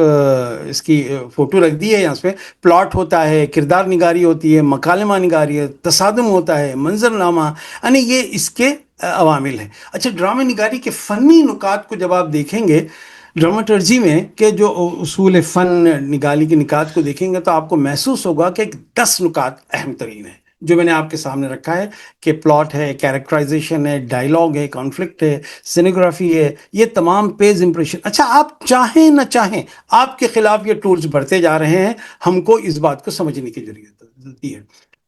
اس کی فوٹو رکھ دی ہے یہاں پہ. پلاٹ ہوتا ہے، کردار نگاری ہوتی ہے، مکالمہ نگاری ہے، تصادم ہوتا ہے، منظر نامہ، یعنی یہ اس کے عوامل ہیں. اچھا، ڈرامہ نگاری کے فنی نکات کو جب آپ دیکھیں گے ڈراماٹرجی میں، کہ جو اصول فن نگاری کے نکات کو دیکھیں گے تو آپ کو محسوس ہوگا کہ 10 نکات اہم ترین ہیں جو میں نے آپ کے سامنے رکھا ہے، کہ پلاٹ ہے، کیریکٹرائزیشن ہے، ڈائیلاگ ہے، کانفلکٹ ہے، سینیگرافی ہے، یہ تمام پیز امپریشن. اچھا، آپ چاہیں نہ چاہیں آپ کے خلاف یہ ٹولز بڑھتے جا رہے ہیں، ہم کو اس بات کو سمجھنے کی ضرورت ہے.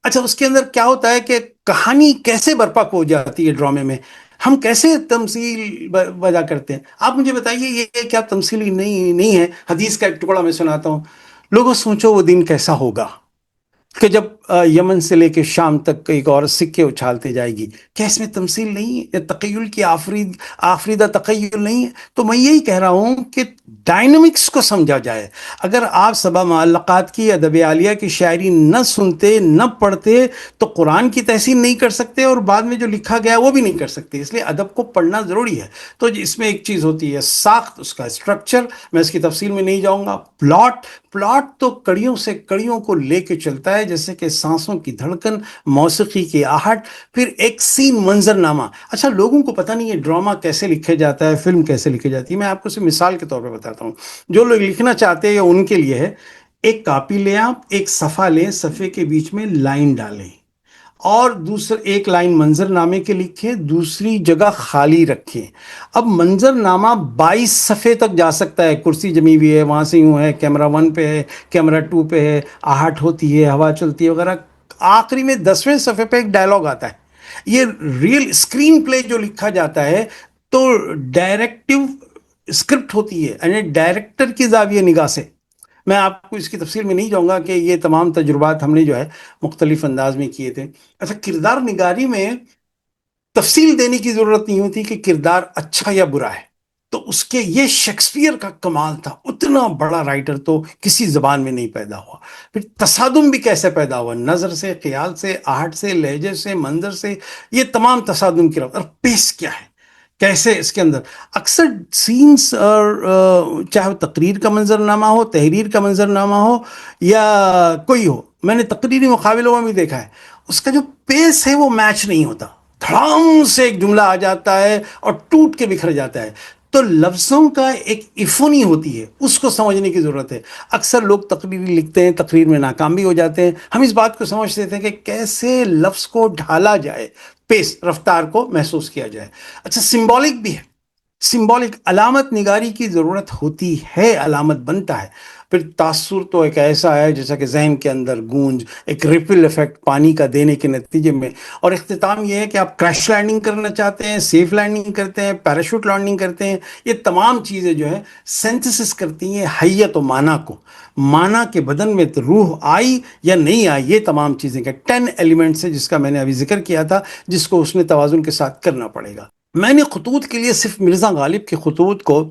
اچھا، اس کے اندر کیا ہوتا ہے کہ کہانی کیسے برپا ہو جاتی ہے ڈرامے میں، ہم کیسے تمثیل وجہ کرتے ہیں. آپ مجھے بتائیے، یہ کیا تمثیلی نہیں ہے؟ حدیث کا ایک ٹکڑا میں سناتا ہوں. لوگوں سوچو وہ دن کیسا ہوگا کہ جب یمن سے لے کے شام تک ایک عورت سکے اچھالتے جائے گی. کیا اس میں تمثیل نہیں ہے؟ یا تخیل کی آفریدہ تخیل نہیں ہے؟ تو میں یہی کہہ رہا ہوں کہ ڈائنمکس کو سمجھا جائے. اگر آپ سبا معلقات کی، ادب عالیہ کی شاعری نہ سنتے نہ پڑھتے تو قرآن کی تحسین نہیں کر سکتے، اور بعد میں جو لکھا گیا وہ بھی نہیں کر سکتے. اس لیے ادب کو پڑھنا ضروری ہے. تو اس میں ایک چیز ہوتی ہے ساخت، اس کا اسٹرکچر، میں اس کی تفصیل میں نہیں جاؤں گا. پلاٹ تو کڑیوں سے کڑیوں کو لے کے چلتا ہے، جیسے کہ سانسوں کی دھڑکن، موسیقی کی آہٹ، پھر ایک سین، منظر نامہ. اچھا، لوگوں کو پتہ نہیں ہے ڈرامہ کیسے لکھا جاتا ہے، فلم کیسے لکھی جاتی ہے. میں آپ کو صرف مثال کے طور پہ بتاتا ہوں. جو لوگ لکھنا چاہتے ہیں ان کے لیے ہے، ایک کاپی لیں، آپ ایک صفحہ لیں، صفحے کے بیچ میں لائن ڈالیں، اور دوسرا ایک لائن منظر نامے کے لکھیں، دوسری جگہ خالی رکھیں. اب منظر نامہ 22 صفحے تک جا سکتا ہے، کرسی جمی ہوئی ہے، وہاں سے یوں ہے، کیمرہ 1 پہ ہے، کیمرہ 2 پہ ہے، آہٹ ہوتی ہے، ہوا چلتی ہے وغیرہ. آخری میں 10ویں صفحے پہ ایک ڈائلاگ آتا ہے. یہ ریئل اسکرین پلے جو لکھا جاتا ہے تو ڈائریکٹو اسکرپٹ ہوتی ہے، یعنی ڈائریکٹر کی زاویہ نگاہ سے. میں آپ کو اس کی تفصیل میں نہیں جاؤں گا کہ یہ تمام تجربات ہم نے جو ہے مختلف انداز میں کیے تھے. اچھا، کردار نگاری میں تفصیل دینے کی ضرورت نہیں ہوتی کہ کردار اچھا یا برا ہے. تو اس کے یہ شیکسپیئر کا کمال تھا، اتنا بڑا رائٹر تو کسی زبان میں نہیں پیدا ہوا. پھر تصادم بھی کیسے پیدا ہوا، نظر سے، خیال سے، آہٹ سے، لہجے سے، منظر سے. یہ تمام تصادم کی رفت اور پیس کیا ہے، کیسے اس کے اندر اکثر سینس، اور چاہے وہ تقریر کا منظر نامہ ہو، تحریر کا منظر نامہ ہو، یا کوئی ہو. میں نے تقریری مقابلوں میں بھی دیکھا ہے، اس کا جو پیس ہے وہ میچ نہیں ہوتا. دھڑام سے ایک جملہ آ جاتا ہے اور ٹوٹ کے بکھر جاتا ہے. تو لفظوں کا ایک ایفونی ہوتی ہے، اس کو سمجھنے کی ضرورت ہے. اکثر لوگ تقریری لکھتے ہیں، تقریر میں ناکام بھی ہو جاتے ہیں. ہم اس بات کو سمجھتے تھے کہ کیسے لفظ کو ڈھالا جائے، پیس، رفتار کو محسوس کیا جائے. اچھا، سمبولک بھی ہے. سمبولک علامت نگاری کی ضرورت ہوتی ہے، علامت بنتا ہے. پھر تاثر تو ایک ایسا ہے جیسا کہ ذہن کے اندر گونج، ایک ریپل ایفیکٹ پانی کا دینے کے نتیجے میں. اور اختتام یہ ہے کہ آپ کریش لینڈنگ کرنا چاہتے ہیں، سیف لینڈنگ کرتے ہیں، پیراشوٹ لینڈنگ کرتے ہیں. یہ تمام چیزیں جو ہے سینتھسس کرتی ہیں حیت و معنی کو. معنی کے بدن میں روح آئی یا نہیں آئی، یہ تمام چیزیں کا 10 ایلیمنٹس ہے جس کا میں نے ابھی ذکر کیا تھا، جس کو اس نے توازن کے ساتھ کرنا پڑے گا. میں نے خطوط کے لیے صرف مرزا غالب کے خطوط کو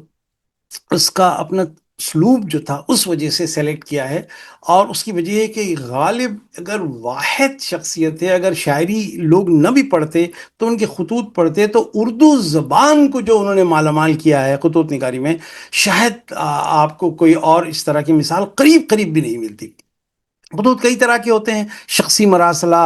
اس کا اپنا اسلوب جو تھا اس وجہ سے سلیکٹ کیا ہے. اور اس کی وجہ ہے کہ غالب اگر واحد شخصیت ہے، اگر شاعری لوگ نہ بھی پڑھتے تو ان کے خطوط پڑھتے تو اردو زبان کو جو انہوں نے مالا مال کیا ہے خطوط نگاری میں، شاید آپ کو کوئی اور اس طرح کی مثال قریب قریب بھی نہیں ملتی. خطوط کئی طرح کے ہوتے ہیں، شخصی مراسلہ،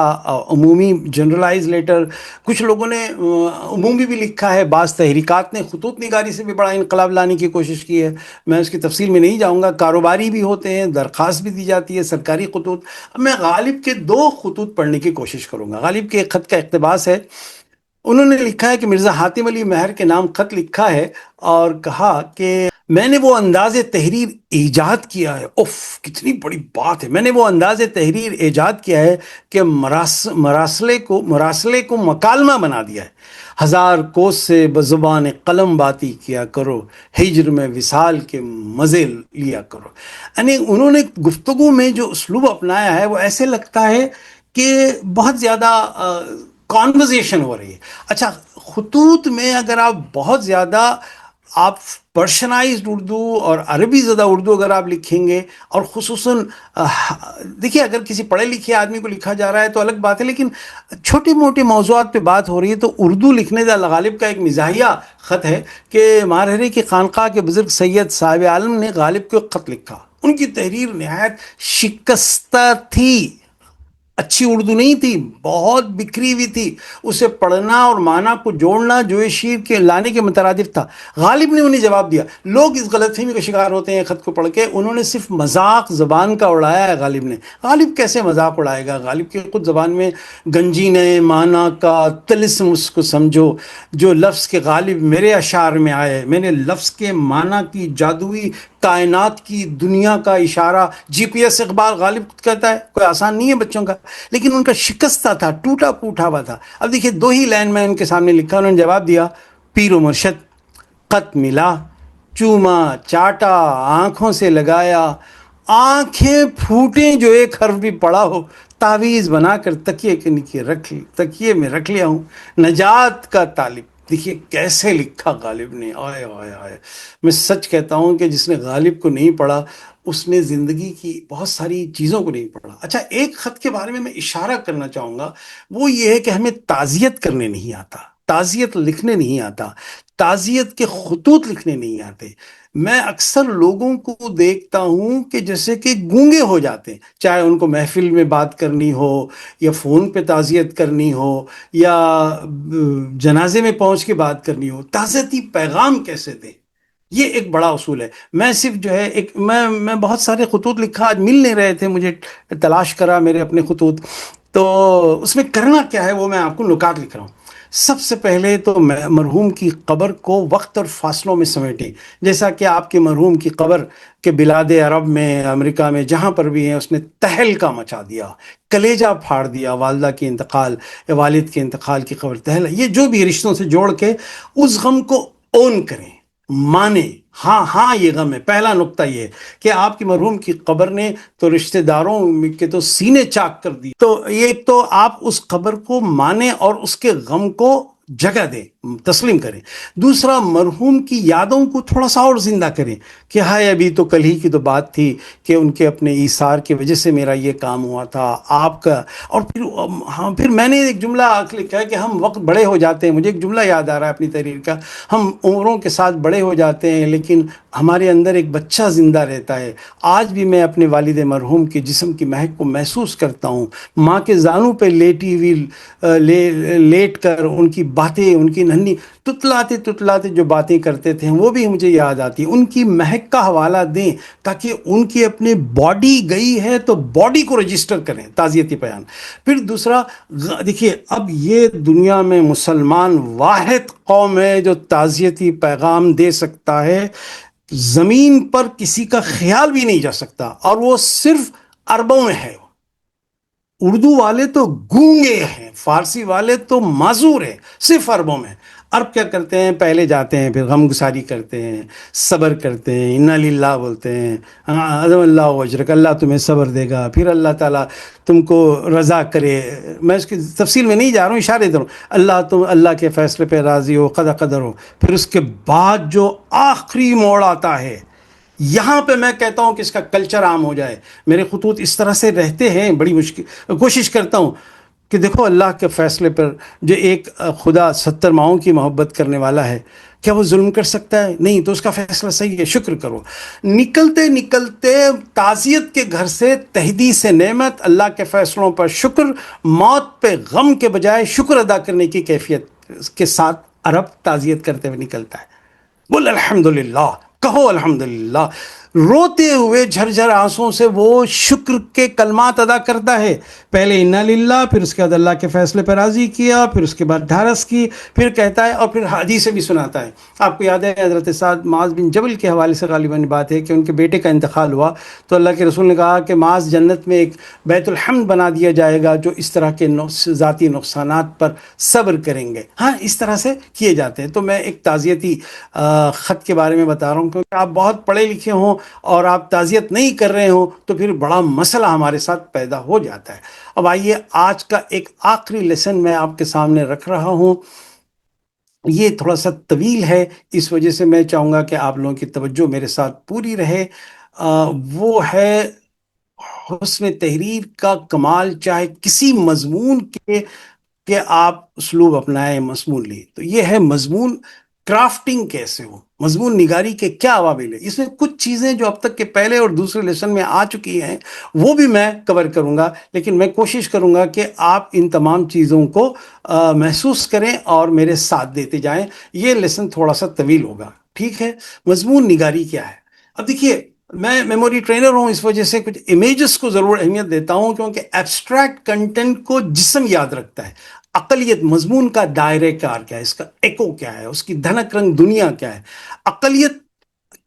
عمومی جنرلائز لیٹر، کچھ لوگوں نے عمومی بھی لکھا ہے، بعض تحریکات نے خطوط نگاری سے بھی بڑا انقلاب لانے کی کوشش کی ہے، میں اس کی تفصیل میں نہیں جاؤں گا۔ کاروباری بھی ہوتے ہیں، درخواست بھی دی جاتی ہے، سرکاری خطوط۔ اب میں غالب کے دو خطوط پڑھنے کی کوشش کروں گا۔ غالب کے ایک خط کا اقتباس ہے، انہوں نے لکھا ہے کہ مرزا حاتم علی مہر کے نام خط لکھا ہے اور کہا کہ میں نے وہ انداز تحریر ایجاد کیا ہے، اف کتنی بڑی بات ہے، میں نے وہ انداز تحریر ایجاد کیا ہے کہ مراسلے کو مکالمہ بنا دیا ہے۔ ہزار کوس سے بزبان قلم باتی کیا کرو، ہجر میں وصال کے مزے لیا کرو۔ یعنی انہوں نے گفتگو میں جو اسلوب اپنایا ہے وہ ایسے لگتا ہے کہ بہت زیادہ کانورزیشن ہو رہی ہے۔ اچھا، خطوط میں اگر آپ بہت زیادہ آپ پرشنائزڈ اردو اور عربی زدہ اردو اگر آپ لکھیں گے، اور خصوصاً دیکھیے اگر کسی پڑھے لکھے آدمی کو لکھا جا رہا ہے تو الگ بات ہے، لیکن چھوٹے موٹے موضوعات پہ بات ہو رہی ہے تو اردو لکھنے کا غالب کا ایک مزاحیہ خط ہے کہ مارہرے کی خانقاہ کے بزرگ سید صاحب عالم نے غالب کو ایک خط لکھا، ان کی تحریر نہایت شکستہ تھی، اچھی اردو نہیں تھی، بہت بکھری ہوئی تھی، اسے پڑھنا اور معنی کو جوڑنا جو شیر کے لانے کے مترادف تھا۔ غالب نے انہیں جواب دیا۔ لوگ اس غلط فہمی کا شکار ہوتے ہیں خط کو پڑھ کے، انہوں نے صرف مذاق زبان کا اڑایا ہے غالب نے۔ غالب کیسے مذاق اڑائے گا؟ غالب کی خود زبان میں گنجینہ معنی کا طلسم اس کو سمجھو، جو لفظ کے غالب میرے اشعار میں آئے، میں نے لفظ کے معنی کی جادوئی کائنات کی دنیا کا اشارہ، جی پی ایس اقبال غالب کہتا ہے، کوئی آسان نہیں ہے بچوں کا، لیکن ان کا شکستہ تھا، ٹوٹا پوٹا ہوا تھا۔ اب دیکھیے دو ہی لائن میں ان کے سامنے لکھا، انہوں نے جواب دیا، پیر و مرشد، خط ملا، چوما چاٹا، آنکھوں سے لگایا، آنکھیں پھوٹیں جو ایک حرف بھی پڑا ہو، تعویذ بنا کر تکیے میں رکھ لیا ہوں، نجات کا طالب۔ دیکھیے کیسے لکھا غالب نے، آئے آئے آئے، میں سچ کہتا ہوں کہ جس نے غالب کو نہیں پڑھا اس نے زندگی کی بہت ساری چیزوں کو نہیں پڑھا۔ اچھا، ایک خط کے بارے میں اشارہ کرنا چاہوں گا، وہ یہ ہے کہ ہمیں تعزیت کرنے نہیں آتا، تعزیت لکھنے نہیں آتا، تعزیت کے خطوط لکھنے نہیں آتے۔ میں اکثر لوگوں کو دیکھتا ہوں کہ جیسے کہ گونگے ہو جاتے ہیں، چاہے ان کو محفل میں بات کرنی ہو یا فون پہ تعزیت کرنی ہو یا جنازے میں پہنچ کے بات کرنی ہو، تعزیتی پیغام کیسے دیں؟ یہ ایک بڑا اصول ہے۔ میں صرف جو ہے میں بہت سارے خطوط لکھا، آج مل نہیں رہے تھے، مجھے تلاش کرا میرے اپنے خطوط، تو اس میں کرنا کیا ہے وہ میں آپ کو نکات لکھ رہا ہوں۔ سب سے پہلے تو مرحوم کی قبر کو وقت اور فاصلوں میں سمیٹیں، جیسا کہ آپ کے مرحوم کی قبر کے بلاد عرب میں، امریکہ میں، جہاں پر بھی ہیں، اس نے تہلکہ مچا دیا، کلیجہ پھاڑ دیا، والدہ کے انتقال یا والد کے انتقال کی خبر یہ جو بھی رشتوں سے جوڑ کے اس غم کو اون کریں، مانے، ہاں ہاں یہ غم ہے۔ پہلا نقطہ یہ ہے کہ آپ کی مرحوم کی قبر نے تو رشتہ داروں کے تو سینے چاک کر دی، تو یہ تو آپ اس قبر کو مانیں اور اس کے غم کو جگہ دیں، تسلیم کریں۔ دوسرا، مرحوم کی یادوں کو تھوڑا سا اور زندہ کریں کہ ہائے ابھی تو کل ہی کی تو بات تھی کہ ان کے اپنے ایثار کی وجہ سے میرا یہ کام ہوا تھا، آپ کا۔ اور پھر میں نے ایک جملہ لکھا ہے کہ ہم وقت بڑے ہو جاتے ہیں، مجھے ایک جملہ یاد آ رہا ہے اپنی تحریر کا، ہم عمروں کے ساتھ بڑے ہو جاتے ہیں لیکن ہمارے اندر ایک بچہ زندہ رہتا ہے۔ آج بھی میں اپنے والد مرحوم کے جسم کی مہک کو محسوس کرتا ہوں، ماں کے زانوں پہ لیٹی ہوئی لیٹ کر ان کی باتیں، ان کی ننھی تتلاتے جو باتیں کرتے تھے وہ بھی مجھے یاد آتی۔ ان کی مہک کا حوالہ دیں تاکہ ان کی اپنے باڈی گئی ہے تو باڈی کو رجسٹر کریں، تعزیتی بیان۔ پھر دوسرا، دیکھیے اب یہ دنیا میں مسلمان واحد قوم ہے جو تعزیتی پیغام دے سکتا ہے، زمین پر کسی کا خیال بھی نہیں جا سکتا، اور وہ صرف عربوں میں ہے۔ اردو والے تو گونگے ہیں، فارسی والے تو معذور ہیں، صرف عربوں میں۔ عرب کیا کرتے ہیں؟ پہلے جاتے ہیں، پھر غم گساری کرتے ہیں، صبر کرتے ہیں، انا للہ بولتے ہیں، عظم اللہ اجرک، اللہ تمہیں صبر دے گا، پھر اللہ تعالیٰ تم کو رضا کرے۔ میں اس کی تفصیل میں نہیں جا رہا ہوں، اشارے دے رہا ہوں، تم اللہ کے فیصلے پہ راضی ہو، قدر ہو۔ پھر اس کے بعد جو آخری موڑ آتا ہے، یہاں پہ میں کہتا ہوں کہ اس کا کلچر عام ہو جائے۔ میرے خطوط اس طرح سے رہتے ہیں، بڑی مشکل کوشش کرتا ہوں کہ دیکھو اللہ کے فیصلے پر جو ایک خدا 70 ماؤں کی محبت کرنے والا ہے، کیا وہ ظلم کر سکتا ہے؟ نہیں، تو اس کا فیصلہ صحیح ہے، شکر کرو۔ نکلتے نکلتے تعزیت کے گھر سے تحدیث نعمت، اللہ کے فیصلوں پر شکر، موت پہ غم کے بجائے شکر ادا کرنے کی کیفیت کے ساتھ عرب تعزیت کرتے ہوئے نکلتا ہے۔ بول الحمدللہ، کہو الحمدللہ، روتے ہوئے جھرجھر آنسوں سے وہ شکر کے کلمات ادا کرتا ہے۔ پہلے انا للہ، پھر اس کے بعد اللہ کے فیصلے پر راضی کیا، پھر اس کے بعد ڈھارس کی، پھر کہتا ہے اور پھر حدیث بھی سناتا ہے۔ آپ کو یاد ہے حضرت سعد معاذ بن جبل کے حوالے سے غالباً بات ہے کہ ان کے بیٹے کا انتقال ہوا تو اللہ کے رسول نے کہا کہ معاذ جنت میں ایک بیت الحمد بنا دیا جائے گا جو اس طرح کے ذاتی نقصانات پر صبر کریں گے۔ ہاں، اس طرح سے کیے جاتے ہیں۔ تو میں ایک تعزیتی خط کے بارے میں بتا رہا ہوں، کیونکہ آپ بہت پڑھے لکھے ہوں اور آپ تعزیت نہیں کر رہے ہوں تو پھر بڑا مسئلہ ہمارے ساتھ پیدا ہو جاتا ہے۔ اب آئیے، آج کا ایک آخری لیسن میں آپ کے سامنے رکھ رہا ہوں۔ یہ تھوڑا سا طویل ہے، اس وجہ سے میں چاہوں گا کہ آپ لوگوں کی توجہ میرے ساتھ پوری رہے۔ وہ ہے حسن تحریر کا کمال، چاہے کسی مضمون کے کہ آپ اسلوب اپنائیں، مضمون لیں، تو یہ ہے مضمون کرافٹنگ کیسے ہو، مضمون نگاری کے کیا عوامل ہیں۔ اس میں کچھ چیزیں جو اب تک کے پہلے اور دوسرے لیسن میں آ چکی ہیں وہ بھی میں کور کروں گا، لیکن میں کوشش کروں گا کہ آپ ان تمام چیزوں کو محسوس کریں اور میرے ساتھ دیتے جائیں۔ یہ لیسن تھوڑا سا طویل ہوگا، ٹھیک ہے؟ مضمون نگاری کیا ہے؟ اب دیکھیے، میں میموری ٹرینر ہوں، اس وجہ سے کچھ امیجز کو ضرور اہمیت دیتا ہوں، کیونکہ ایبسٹریکٹ کنٹینٹ کو جسم یاد رکھتا ہے۔ اقلیت مضمون کا دائرہ کار کیا ہے، اس کا ایکو کیا ہے، اس کی دھنک رنگ دنیا کیا ہے۔ اقلیت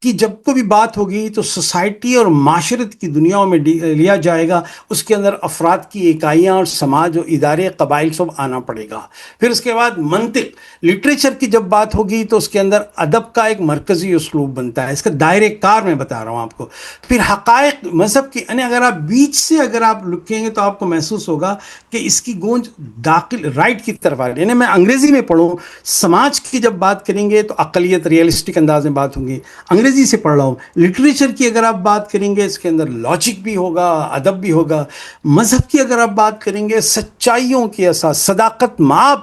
کی جب کو بھی بات ہوگی تو سوسائٹی اور معاشرت کی دنیاؤں میں لیا جائے گا، اس کے اندر افراد کی اکائیاں اور سماج اور ادارے قبائل سب آنا پڑے گا۔ پھر اس کے بعد منطق، لٹریچر کی جب بات ہوگی تو اس کے اندر ادب کا ایک مرکزی اسلوب بنتا ہے، اس کا دائرہ کار میں بتا رہا ہوں آپ کو۔ پھر حقائق، مذہب کی، یعنی اگر آپ بیچ سے اگر آپ لکھیں گے تو آپ کو محسوس ہوگا کہ اس کی گونج داخل رائٹ کی طرف آ رہی ہے۔ یعنی میں انگریزی میں پڑھوں، سماج کی جب بات کریں گے تو اقلیت ریئلسٹک انداز میں بات ہوگی، انگریزی سے پڑھ رہا ہوں۔ لٹریچر کی اگر آپ بات کریں گے، اس کے اندر لاجک بھی ہوگا، ادب بھی ہوگا۔ مذہب کی اگر آپ بات کریں گے، سچائیوں کی اساس، صداقت مآب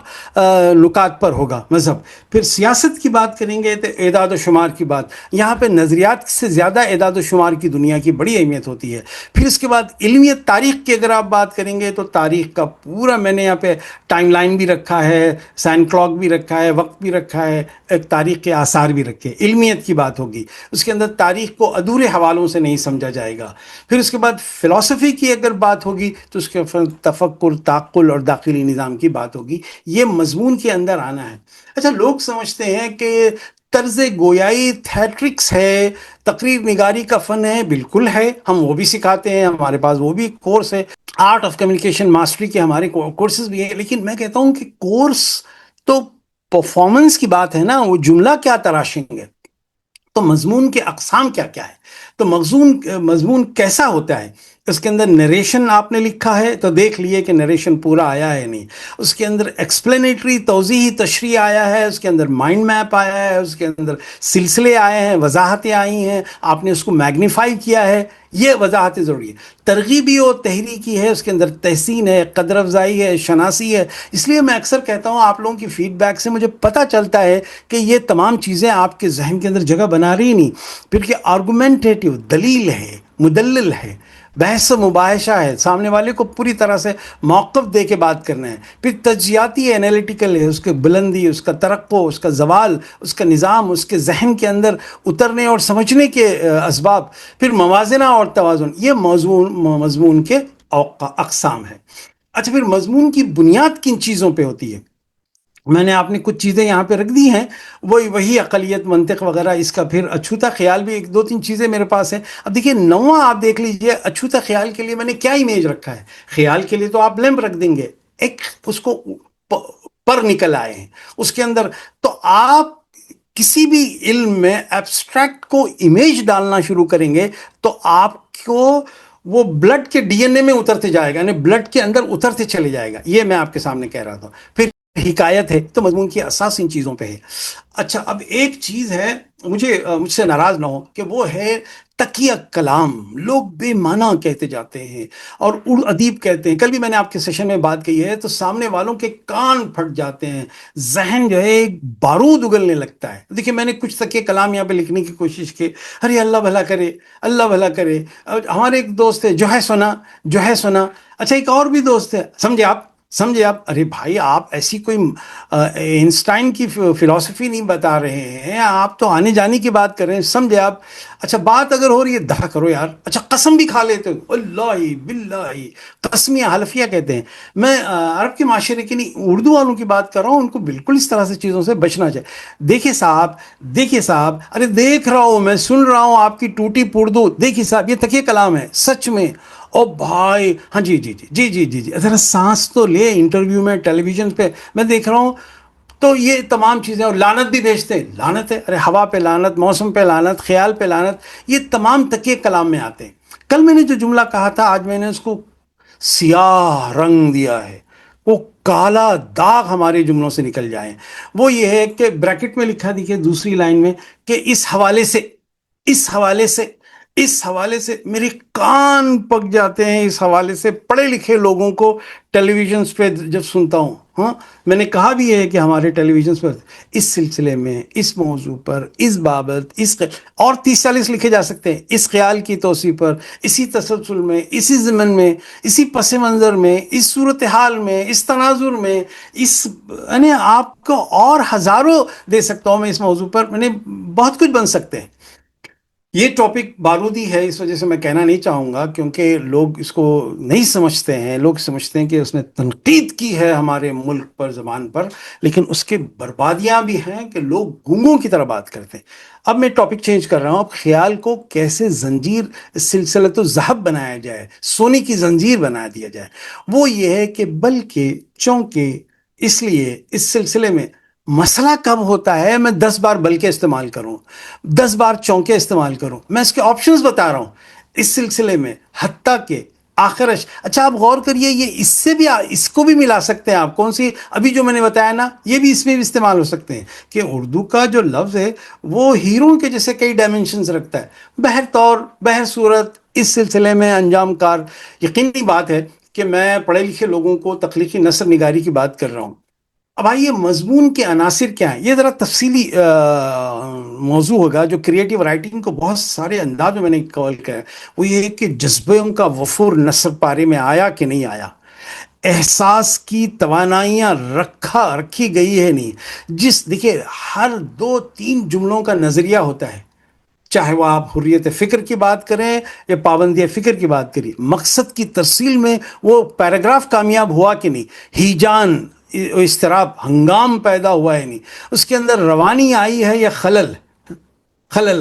نکات پر ہوگا مذہب۔ پھر سیاست کی بات کریں گے تو اعداد و شمار کی بات، یہاں پہ نظریات سے زیادہ اعداد و شمار کی دنیا کی بڑی اہمیت ہوتی ہے۔ پھر اس کے بعد علمیت، تاریخ کی اگر آپ بات کریں گے تو تاریخ کا پورا میں نے یہاں پہ ٹائم لائن بھی رکھا ہے، سائن کلاک بھی رکھا ہے، وقت بھی رکھا ہے، ایک تاریخ کے آثار بھی رکھے۔ علمیت کی بات ہوگی، اس کے اندر تاریخ کو ادھورے حوالوں سے نہیں سمجھا جائے گا۔ پھر اس کے بعد فلسفی کی اگر بات ہوگی تو اس کے تفکر، تعقل اور داخلی نظام کی بات ہوگی۔ یہ مضمون کے اندر آنا ہے۔ اچھا، لوگ سمجھتے ہیں کہ طرز گویائی تھیٹرکس ہے، تقریر نگاری کا فن ہے۔ بالکل ہے، ہم وہ بھی سکھاتے ہیں، ہمارے پاس وہ بھی کورس ہے، آرٹ آف کمیونیکیشن ماسٹری کے ہمارے کورسز بھی ہیں۔ لیکن میں کہتا ہوں کہ کورس تو پرفارمنس کی بات ہے نا، وہ جملہ کیا تراشیں گے۔ تو مضمون کے اقسام کیا کیا ہے، تو مضمون کیسا ہوتا ہے؟ اس کے اندر نریشن آپ نے لکھا ہے تو دیکھ لیے کہ نریشن پورا آیا ہے نہیں۔ اس کے اندر ایکسپلینیٹری، توضیحی تشریح آیا ہے، اس کے اندر مائنڈ میپ آیا ہے، اس کے اندر سلسلے آئے ہیں، وضاحتیں آئی ہیں، آپ نے اس کو میگنیفائی کیا ہے، یہ وضاحتیں ضروری ہے۔ ترغیبی اور تحریکی ہے، اس کے اندر تحسین ہے، قدر افزائی ہے، شناسی ہے۔ اس لیے میں اکثر کہتا ہوں، آپ لوگوں کی فیڈ بیک سے مجھے پتہ چلتا ہے کہ یہ تمام چیزیں آپ کے ذہن کے اندر جگہ بنا رہی نہیں۔ پھر کہ آرگومنٹیٹیو، دلیل ہے، مدلل ہے، بحث و مباحثہ ہے، سامنے والے کو پوری طرح سے موقف دے کے بات کرنا ہے۔ پھر تجزیاتی ہے، انالیٹیکل ہے، اس کے بلندی، اس کا ترقع، اس کا زوال، اس کا نظام، اس کے ذہن کے اندر اترنے اور سمجھنے کے اسباب۔ پھر موازنہ اور توازن، یہ مضمون کے اقسام ہے۔ اچھا، پھر مضمون کی بنیاد کن چیزوں پہ ہوتی ہے؟ میں نے آپ نے کچھ چیزیں یہاں پہ رکھ دی ہیں، وہی اقلیت، منطق وغیرہ۔ اس کا پھر اچھوتا خیال بھی ایک دو تین چیزیں میرے پاس ہیں۔ اب دیکھیے، نواں آپ دیکھ لیجئے، اچھوتا خیال کے لیے میں نے کیا امیج رکھا ہے۔ خیال کے لیے تو آپ لیمپ رکھ دیں گے، ایک اس کو پر نکل آئے ہیں اس کے اندر۔ تو آپ کسی بھی علم میں ایبسٹریکٹ کو امیج ڈالنا شروع کریں گے تو آپ کو وہ بلڈ کے ڈی این اے میں اترتے جائے گا، یعنی بلڈ کے اندر اترتے چلے جائے گا۔ یہ میں آپ کے سامنے کہہ رہا تھا۔ پھر حکایت ہے، تو مضمون کی اساس ان چیزوں پہ ہے۔ اچھا، اب ایک چیز ہے، مجھ سے ناراض نہ ہو، کہ وہ ہے تکیہ کلام لوگ بے معنی کہتے جاتے ہیں اور ادیب کہتے ہیں. کل بھی میں نے آپ کے سیشن میں بات کی ہے تو سامنے والوں کے کان پھٹ جاتے ہیں, ذہن جو ہے ایک بارود اگلنے لگتا ہے. دیکھیے میں نے کچھ تکیہ کلام یہاں پہ لکھنے کی کوشش کی, ارے اللہ بھلا کرے, اللہ بھلا کرے. ہمارے ایک دوست ہے جو ہے سنا, جو ہے سنا. اچھا ایک اور بھی دوست ہے, سمجھے آپ, ارے بھائی آپ ایسی کوئی اینسٹائن کی فلسفی نہیں بتا رہے ہیں, آپ تو آنے جانے کی بات کر رہے ہیں, سمجھے آپ. اچھا بات اگر ہو رہی ہے دھا کرو یار. اچھا قسم بھی کھا لیتے ہو, اللہ باللہ, قسمیہ حلفیہ کہتے ہیں. میں عرب کے معاشرے کی نہیں اردو والوں کی بات کر رہا ہوں, ان کو بالکل اس طرح سے چیزوں سے بچنا چاہیے. دیکھیے صاحب, ارے دیکھ رہا ہوں میں, سن رہا ہوں آپ کی ٹوٹی پردو. دیکھیے صاحب یہ تکیہ کلام ہے سچ میں. او بھائی, ہاں جی جی جی جی جی جی جی, ذرا سانس تو لے. انٹرویو میں ٹیلی ویژن پہ میں دیکھ رہا ہوں تو یہ تمام چیزیں, اور لعنت بھی بھیجتے ہیں. لعنت ہے, ارے ہوا پہ لعنت, موسم پہ لعنت, خیال پہ لعنت, یہ تمام تکیہ کلام میں آتے ہیں. کل میں نے جو جملہ کہا تھا آج میں نے اس کو سیاہ رنگ دیا ہے, وہ کالا داغ ہمارے جملوں سے نکل جائیں. وہ یہ ہے کہ بریکٹ میں لکھا دیکھیے دوسری لائن میں کہ اس حوالے سے, اس حوالے سے, اس حوالے سے میرے کان پک جاتے ہیں. اس حوالے سے پڑھے لکھے لوگوں کو ٹیلی ویژنس پہ جب سنتا ہوں, ہاں میں نے کہا بھی ہے کہ ہمارے ٹیلی ویژنس پر اس سلسلے میں, اس موضوع پر, اس بابت, اور 30-40 لکھے جا سکتے ہیں, اس خیال کی توسیع پر, اسی تسلسل میں, اسی ضمن میں, اسی پس منظر میں, اس صورتحال میں, اس تناظر میں, اس یعنی آپ کو اور ہزاروں دے سکتا ہوں میں اس موضوع پر. میں نے بہت کچھ بن سکتے ہیں. یہ ٹاپک بارودی ہے, اس وجہ سے میں کہنا نہیں چاہوں گا کیونکہ لوگ اس کو نہیں سمجھتے ہیں. لوگ سمجھتے ہیں کہ اس نے تنقید کی ہے ہمارے ملک پر, زبان پر, لیکن اس کے بربادیاں بھی ہیں کہ لوگ گونگوں کی طرح بات کرتے ہیں. اب میں ٹاپک چینج کر رہا ہوں. اب خیال کو کیسے زنجیر, سلسلۃ الذہب بنایا جائے, سونے کی زنجیر بنا دیا جائے. وہ یہ ہے کہ بلکہ چونکہ اس لیے اس سلسلے میں مسئلہ کب ہوتا ہے میں 10 بار بلکہ استعمال کروں, 10 بار چونکے استعمال کروں. میں اس کے آپشنز بتا رہا ہوں اس سلسلے میں, حتیٰ کہ آخرش. اچھا آپ غور کریے, یہ اس سے بھی, اس کو بھی ملا سکتے ہیں آپ. کون سی ابھی جو میں نے بتایا نا, یہ بھی اس میں بھی استعمال ہو سکتے ہیں کہ اردو کا جو لفظ ہے وہ ہیروں کے جیسے کئی ڈائمنشنز رکھتا ہے. بہر طور بہر صورت اس سلسلے میں انجام کار یقینی بات ہے کہ میں پڑھے لکھے لوگوں کو تخلیقی نثر نگاری کی بات کر رہا ہوں. اب آئیے مضمون کے عناصر کیا ہیں, یہ ذرا تفصیلی موضوع ہوگا جو کریٹیو رائٹنگ کو بہت سارے انداز میں میں نے کال کیا ہے. وہ یہ ہے کہ جذبوں کا وفور نثر پارے میں آیا کہ نہیں آیا, احساس کی توانائیاں رکھی گئی ہے نہیں. دیکھیے ہر 2-3 جملوں کا نظریہ ہوتا ہے, چاہے وہ آپ حریت فکر کی بات کریں یا پابندی فکر کی بات کریے. مقصد کی ترسیل میں وہ پیراگراف کامیاب ہوا کہ نہیں, ہیجان اضطراب ہنگام پیدا ہوا ہے نہیں, اس کے اندر روانی آئی ہے یا خلل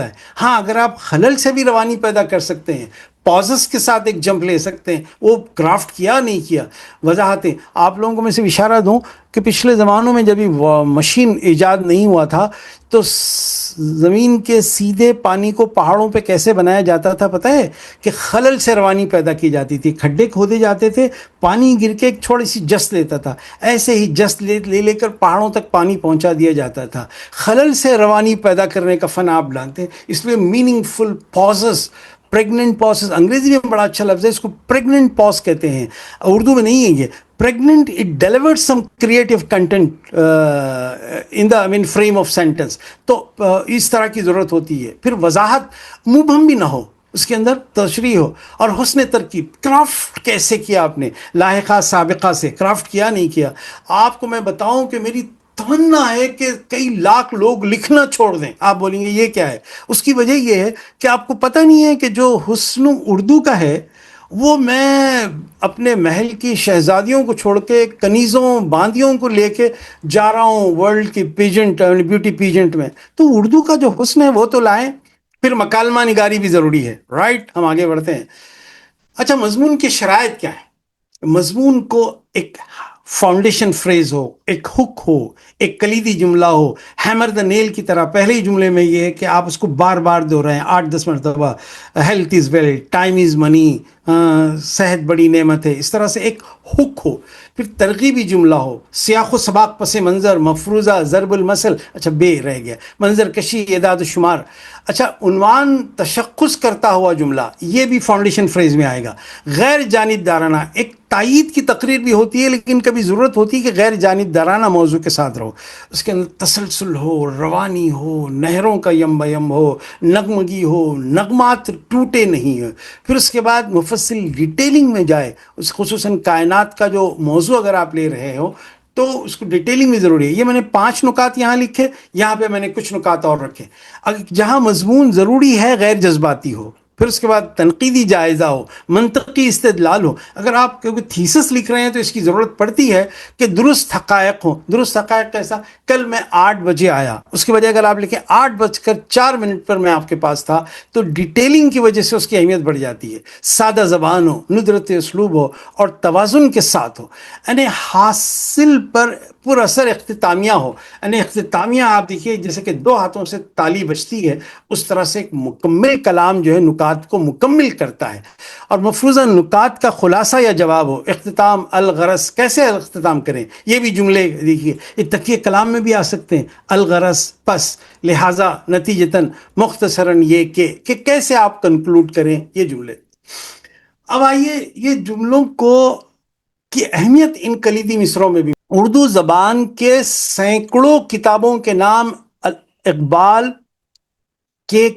ہے. ہاں اگر آپ خلل سے بھی روانی پیدا کر سکتے ہیں, پازس کے ساتھ ایک جمپ لے سکتے ہیں, وہ کرافٹ کیا نہیں کیا. وضاحتیں آپ لوگوں کو میں سے اشارہ دوں کہ پچھلے زمانوں میں جب مشین ایجاد نہیں ہوا تھا تو زمین کے سیدھے پانی کو پہاڑوں پہ کیسے بنایا جاتا تھا پتہ ہے, کہ خلل سے روانی پیدا کی جاتی تھی. کھڈے کھودے جاتے تھے, پانی گر کے ایک چھوڑی سی جست لیتا تھا, ایسے ہی جست لے کر پہاڑوں تک پانی پہنچا دیا جاتا تھا. خلل سے روانی پیدا کرنے کا فن آپ جانتے ہیں. اس لیے میننگ فل پازز, پریگننٹ پاسز, انگریزی میں بڑا اچھا لفظ ہے, اس کو پریگننٹ پاز کہتے ہیں, اردو میں نہیں ہے یہ. Pregnant it delivered some creative content in the frame of sentence. تو اس طرح کی ضرورت ہوتی ہے. پھر وضاحت مبہم بھی نہ ہو, اس کے اندر تشریح ہو, اور حسن ترکیب. کرافٹ کیسے کیا آپ نے, لاحقہ سابقہ سے کرافٹ کیا نہیں کیا. آپ کو میں بتاؤں کہ میری تمنا ہے کہ کئی لاکھ لوگ لکھنا چھوڑ دیں. آپ بولیں گے یہ کیا ہے, اس کی وجہ یہ ہے کہ آپ کو پتہ نہیں ہے کہ جو حسن اردو کا ہے وہ میں اپنے محل کی شہزادیوں کو چھوڑ کے کنیزوں باندیوں کو لے کے جا رہا ہوں ورلڈ کی پیجنٹ, بیوٹی پیجنٹ میں. تو اردو کا جو حسن ہے وہ تو لائیں. پھر مکالمہ نگاری بھی ضروری ہے, رائٹ. ہم آگے بڑھتے ہیں. اچھا مضمون کی شرائط کیا ہے. مضمون کو ایک فاؤنڈیشن فریز ہو, ایک ہک ہو, ایک کلیدی جملہ ہو, ہیمر دا نیل کی طرح. پہلے ہی جملے میں یہ ہے کہ آپ اس کو بار بار دہرائیں 8-10 مرتبہ. Health is wealth, time is money, صحت بڑی نعمت ہے، اس طرح سے ایک ہک ہو، پھر ترغیبی جملہ ہو، سیاق و سباق، پس منظر، مفروضہ، ضرب المثل، اچھا بے رہ گیا، منظر کشی، اعداد و شمار، اچھا عنوان تشخص کرتا ہوا جملہ، یہ بھی فاؤنڈیشن فریز میں آئے گا، غیر جانبدارانہ، ایک تائید کی تقریر بھی ہوتی ہے لیکن کبھی ضرورت ہوتی ہے کہ غیر جانبدارانہ موضوع کے ساتھ رہو، اس کے اندر تسلسل ہو، روانی ہو، نہروں کا یم بیم ہو، نغمگی ہو، نغمات ٹوٹے نہیں ہو، پھر اس کے بعد مفصل ڈیٹیلنگ میں جائے، اس خصوصاً کائنات کا جو موضوع اگر آپ لے رہے ہو تو اس کو ڈیٹیلنگ میں ضروری ہے۔ یہ میں نے 5 نکات یہاں لکھے، یہاں پہ میں نے کچھ نکات اور رکھے، جہاں مضمون ضروری ہے غیر جذباتی ہو، پھر اس کے بعد تنقیدی جائزہ ہو، منطقی استدلال ہو۔ اگر آپ کیونکہ تھیسس لکھ رہے ہیں تو اس کی ضرورت پڑتی ہے کہ درست حقائق ہو۔ درست حقائق کیسا؟ کل میں 8 بجے آیا، اس کی وجہ اگر آپ لکھیں 8:04 پر میں آپ کے پاس تھا، تو ڈیٹیلنگ کی وجہ سے اس کی اہمیت بڑھ جاتی ہے۔ سادہ زبان ہو، ندرت اسلوب ہو اور توازن کے ساتھ ہو، یعنی حاصل پر پر اثر اختتامیہ ہو، یعنی اختتامیہ آپ دیکھیے جیسے کہ 2 ہاتھوں سے تالی بجتی ہے، اس طرح سے ایک مکمل کلام جو ہے نکات کو مکمل کرتا ہے، اور مفروضہ نکات کا خلاصہ یا جواب ہو۔ اختتام، الغرض، کیسے اختتام کریں، یہ بھی جملے دیکھیے، یہ تکیہ کلام میں بھی آ سکتے ہیں، الغرض، پس، لہذا، نتیجتاً، مختصراً، یہ کہ کیسے آپ کنکلوڈ کریں، یہ جملے۔ اب آئیے یہ جملوں کو کی اہمیت ان کلیدی مصروں میں بھی۔ اردو زبان کے سینکڑوں کتابوں کے نام اقبال کے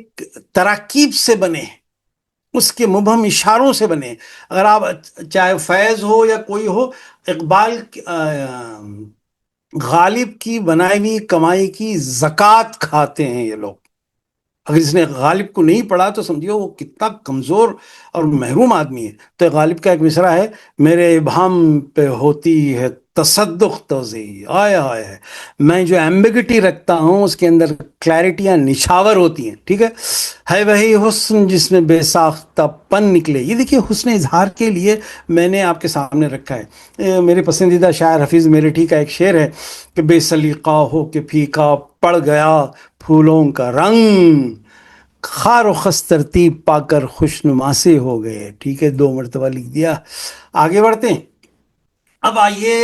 تراکیب سے بنے ہیں، اس کے مبہم اشاروں سے بنے۔ اگر آپ چاہے فیض ہو یا کوئی ہو، اقبال غالب کی بنائی ہوئی کمائی کی زکوٰۃ کھاتے ہیں یہ لوگ۔ اگر اس نے غالب کو نہیں پڑھا تو سمجھو وہ کتنا کمزور اور محروم آدمی ہے۔ تو غالب کا ایک مصرع ہے، میرے ابہام پہ ہوتی ہے تصدق توضیح، آیا ہے میں جو ایمبیگٹی رکھتا ہوں اس کے اندر کلیرٹیاں نچھاور ہوتی ہیں، ٹھیک ہے وہی حسن جس میں بے ساختہ پن نکلے۔ یہ دیکھیے حسن اظہار کے لیے میں نے آپ کے سامنے رکھا ہے۔ میرے پسندیدہ شاعر حفیظ میرٹھی کا ایک شعر ہے کہ بے سلیقہ ہو کہ پھیکا پڑ گیا پھولوں کا رنگ، خار و خس ترتیب پا کر خوشنما سے ہو گئے، ٹھیک ہے، 2 مرتبہ لکھ دیا۔ آگے بڑھتے ہیں۔ اب آئیے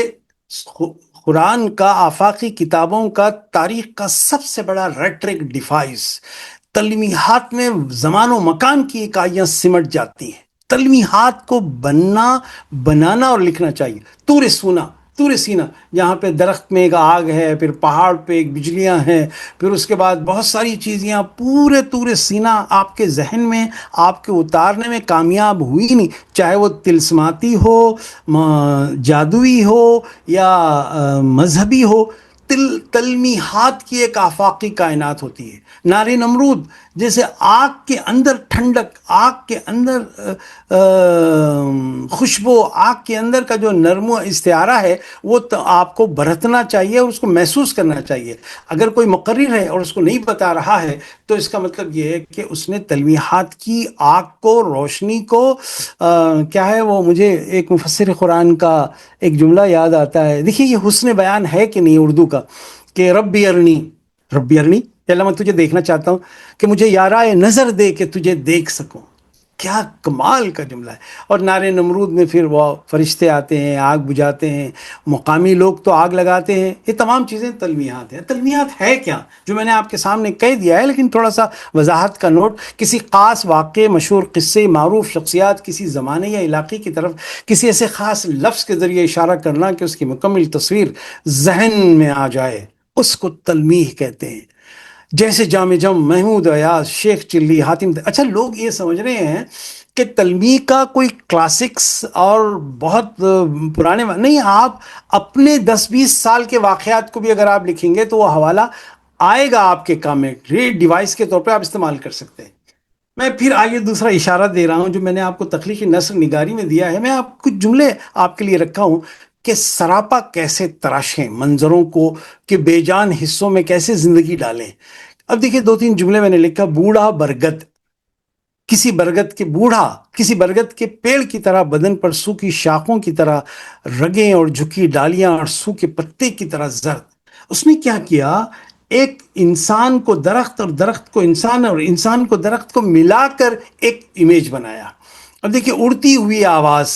قرآن کا، آفاقی کتابوں کا، تاریخ کا سب سے بڑا ریٹرک ڈیفائس، تلمیحات میں زمان و مکان کی اکائیاں سمٹ جاتی ہیں۔ تلمیحات کو بنانا اور لکھنا چاہیے۔ طور سونا، طور سینا، جہاں پہ درخت میں ایک آگ ہے، پھر پہاڑ پہ ایک بجلیاں ہیں، پھر اس کے بعد بہت ساری چیزیں، پورے طور سینا آپ کے ذہن میں، آپ کے اتارنے میں کامیاب ہوئی نہیں، چاہے وہ طلسماتی ہو، جادوئی ہو یا مذہبی ہو۔ تلمیحات کی ایک آفاقی کائنات ہوتی ہے۔ نار نمرود جیسے آگ کے اندر ٹھنڈک، آگ کے اندر خوشبو، آگ کے اندر کا جو نرم و استعارہ ہے وہ آپ کو برتنا چاہیے اور اس کو محسوس کرنا چاہیے۔ اگر کوئی مقرر ہے اور اس کو نہیں بتا رہا ہے تو اس کا مطلب یہ ہے کہ اس نے تلمیحات کی آگ کو، روشنی کو، کیا ہے وہ، مجھے ایک مفسر قرآن کا ایک جملہ یاد آتا ہے، دیکھیے یہ حسن بیان ہے کہ نہیں اردو کا، کہ ربی ارنی، ربی ارنی، اللہ میں تجھے دیکھنا چاہتا ہوں کہ مجھے یارائے نظر دے کہ تجھے دیکھ سکوں۔ کیا کمال کا جملہ ہے۔ اور نار نمرود میں پھر وہ فرشتے آتے ہیں، آگ بجھاتے ہیں، مقامی لوگ تو آگ لگاتے ہیں۔ یہ تمام چیزیں تلمیحات ہیں۔ تلمیحات ہے کیا، جو میں نے آپ کے سامنے کہہ دیا ہے، لیکن تھوڑا سا وضاحت کا نوٹ، کسی خاص واقعے، مشہور قصے، معروف شخصیات، کسی زمانے یا علاقے کی طرف کسی ایسے خاص لفظ کے ذریعے اشارہ کرنا کہ اس کی مکمل تصویر ذہن میں آ جائے، اس کو تلمیح کہتے ہیں۔ جیسے جامع جم، محمود ایاز، شیخ چلی، حاتم۔ اچھا لوگ یہ سمجھ رہے ہیں کہ تلمیح کا کوئی کلاسکس اور بہت پرانے نہیں، آپ اپنے 10-20 سال کے واقعات کو بھی اگر آپ لکھیں گے تو وہ حوالہ آئے گا آپ کے کام میں، ریڈ ڈیوائس کے طور پہ آپ استعمال کر سکتے ہیں۔ میں پھر آگے دوسرا اشارہ دے رہا ہوں جو میں نے آپ کو تخلیقی نثر نگاری میں دیا ہے، میں آپ کچھ جملے آپ کے لیے رکھا ہوں کہ سراپا کیسے تراشیں منظروں کو، کہ بے جان حصوں میں کیسے زندگی ڈالیں۔ اب دیکھیں 2-3 جملے میں نے لکھا، بوڑھا برگد، کسی برگد کے پیڑ کی طرح بدن پر سوکھی شاخوں کی طرح رگیں اور جھکی ڈالیاں اور سوکھے پتے کی طرح زرد۔ اس نے کیا کیا، ایک انسان کو درخت اور درخت کو انسان اور انسان کو درخت کو ملا کر ایک امیج بنایا۔ اب دیکھیے، اڑتی ہوئی آواز،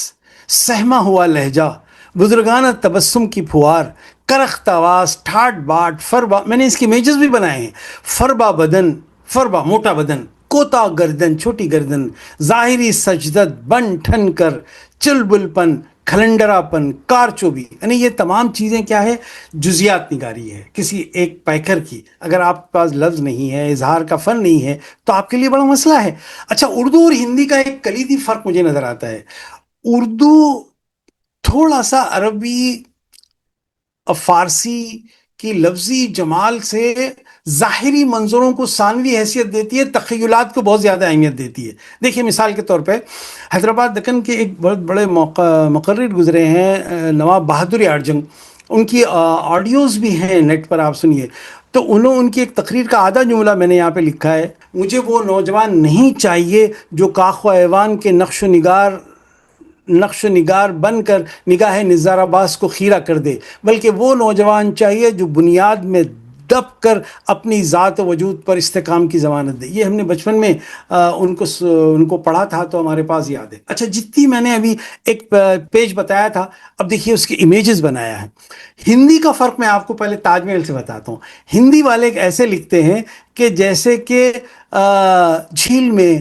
سہما ہوا لہجہ، بزرگانہ تبسم کی پھوار، کرخت آواز، ٹھاٹ باٹ، فربا، میں نے اس کی امیجز بھی بنائے ہیں، فربا بدن، فربا موٹا بدن، کوتا گردن چھوٹی گردن، ظاہری سجدت، بن ٹھن کر، چلبل پن، کھلنڈرا پن، کارچوبی، یعنی یہ تمام چیزیں کیا ہے؟ جزیات نگاری ہے کسی ایک پیکر کی۔ اگر آپ کے پاس لفظ نہیں ہے، اظہار کا فن نہیں ہے، تو آپ کے لیے بڑا مسئلہ ہے۔ اچھا، اردو اور ہندی کا ایک کلیدی فرق مجھے نظر آتا ہے۔ اردو تھوڑا سا عربی فارسی کی لفظی جمال سے ظاہری منظروں کو ثانوی حیثیت دیتی ہے، تخیلات کو بہت زیادہ اہمیت دیتی ہے۔ دیکھیے مثال کے طور پہ، حیدرآباد دکن کے ایک بہت بڑے مقرر گزرے ہیں، نواب بہادر اڈجنگ، ان کی آڈیوز بھی ہیں نیٹ پر، آپ سنیے۔ تو ان کی ایک تقریر کا آدھا جملہ میں نے یہاں پہ لکھا ہے: مجھے وہ نوجوان نہیں چاہیے جو کاخ و ایوان کے نقش و نگار بن کر نگاہ نظارہ باز کو خیرہ کر دے، بلکہ وہ نوجوان چاہیے جو بنیاد میں دب کر اپنی ذات و وجود پر استحکام کی ضمانت دے۔ یہ ہم نے بچپن میں ان کو پڑھا تھا، تو ہمارے پاس یاد ہے۔ اچھا، جتنی میں نے ابھی ایک پیج بتایا تھا، اب دیکھیے اس کی امیجز بنایا ہے۔ ہندی کا فرق میں آپ کو پہلے تاج محل سے بتاتا ہوں۔ ہندی والے ایسے لکھتے ہیں کہ جیسے کہ جھیل میں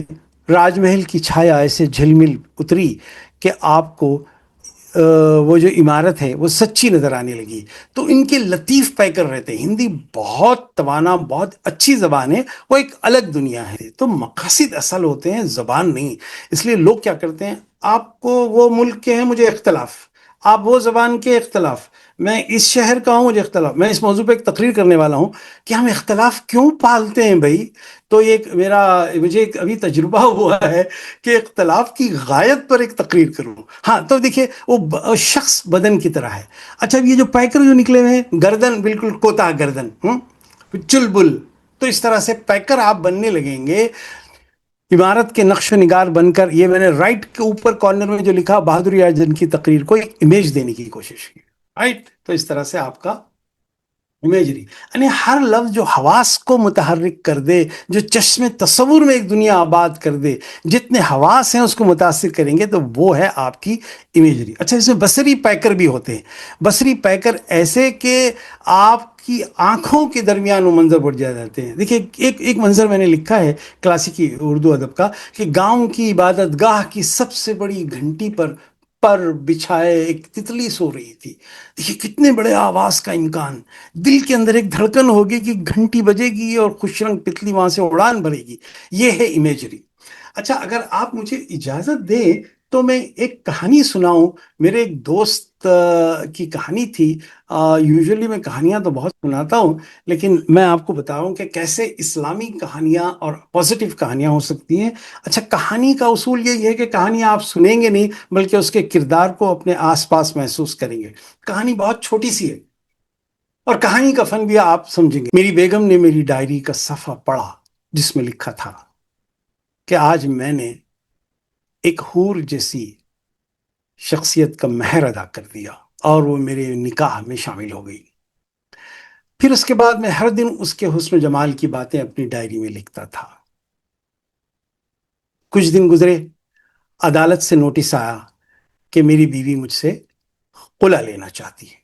راج محل کی چھایا ایسے جھلمل اتری کہ آپ کو وہ جو عمارت ہے وہ سچی نظر آنے لگی۔ تو ان کے لطیف پیکر رہتے ہیں۔ ہندی بہت توانا، بہت اچھی زبان ہے، وہ ایک الگ دنیا ہے۔ تو مقاصد اصل ہوتے ہیں، زبان نہیں۔ اس لیے لوگ کیا کرتے ہیں، آپ کو وہ ملک کے ہیں مجھے اختلاف، آپ وہ زبان کے اختلاف، میں اس شہر کا ہوں مجھے اختلاف۔ میں اس موضوع پہ ایک تقریر کرنے والا ہوں کہ ہم اختلاف کیوں پالتے ہیں بھائی۔ تو مجھے ایک ابھی تجربہ ہوا ہے کہ اختلاف کی غایت پر ایک تقریر کروں۔ ہاں، تو دیکھیے وہ شخص بدن کی طرح ہے۔ اچھا، یہ جو پیکر جو نکلے ہوئے ہیں، گردن بالکل کوتا گردن، چلبل، تو اس طرح سے پیکر آپ بننے لگیں گے، عمارت کے نقش و نگار بن کر۔ یہ میں نے رائٹ کے اوپر کارنر میں جو لکھا، بہادر اعظم کی تقریر کو ایک امیج دینے کی کوشش کی، رائٹ؟ تو اس طرح سے آپ کا امیجری، یعنی ہر لفظ جو حواس کو متحرک کر دے، جو چشم تصور میں ایک دنیا آباد کر دے، جتنے حواس ہیں اس کو متاثر کریں گے، تو وہ ہے آپ کی امیجری۔ اچھا، اس میں بصری پیکر بھی ہوتے ہیں۔ بصری پیکر ایسے کہ آپ کی آنکھوں کے درمیان وہ منظر بڑھ جاتے ہیں۔ دیکھیے، ایک منظر میں نے لکھا ہے کلاسیکی اردو ادب کا، کہ گاؤں کی عبادت گاہ کی سب سے بڑی گھنٹی پر بچھائے ایک تتلی سو رہی تھی۔ دیکھیے کتنے بڑے آواز کا امکان، دل کے اندر ایک دھڑکن ہوگی کہ گھنٹی بجے گی اور خوش رنگ تتلی وہاں سے اڑان بھرے گی۔ یہ ہے امیجری۔ اچھا، اگر آپ مجھے اجازت دیں تو میں ایک کہانی سناؤں۔ میرے ایک دوست کی کہانی تھی۔ یوزولی میں کہانیاں تو بہت سناتا ہوں، لیکن میں آپ کو بتا رہا ہوں کہ کیسے اسلامی کہانیاں اور پازیٹیو کہانیاں ہو سکتی ہیں۔ اچھا، کہانی کا اصول یہی ہے کہ کہانیاں آپ سنیں گے نہیں، بلکہ اس کے کردار کو اپنے آس پاس محسوس کریں گے۔ کہانی بہت چھوٹی سی ہے، اور کہانی کا فن بھی آپ سمجھیں گے۔ میری بیگم نے میری ڈائری کا صفحہ پڑھا جس میں لکھا تھا کہ آج میں نے ایک حور جیسی شخصیت کا مہر ادا کر دیا اور وہ میرے نکاح میں شامل ہو گئی۔ پھر اس کے بعد میں ہر دن اس کے حسن و جمال کی باتیں اپنی ڈائری میں لکھتا تھا۔ کچھ دن گزرے، عدالت سے نوٹس آیا کہ میری بیوی مجھ سے خلا لینا چاہتی ہے۔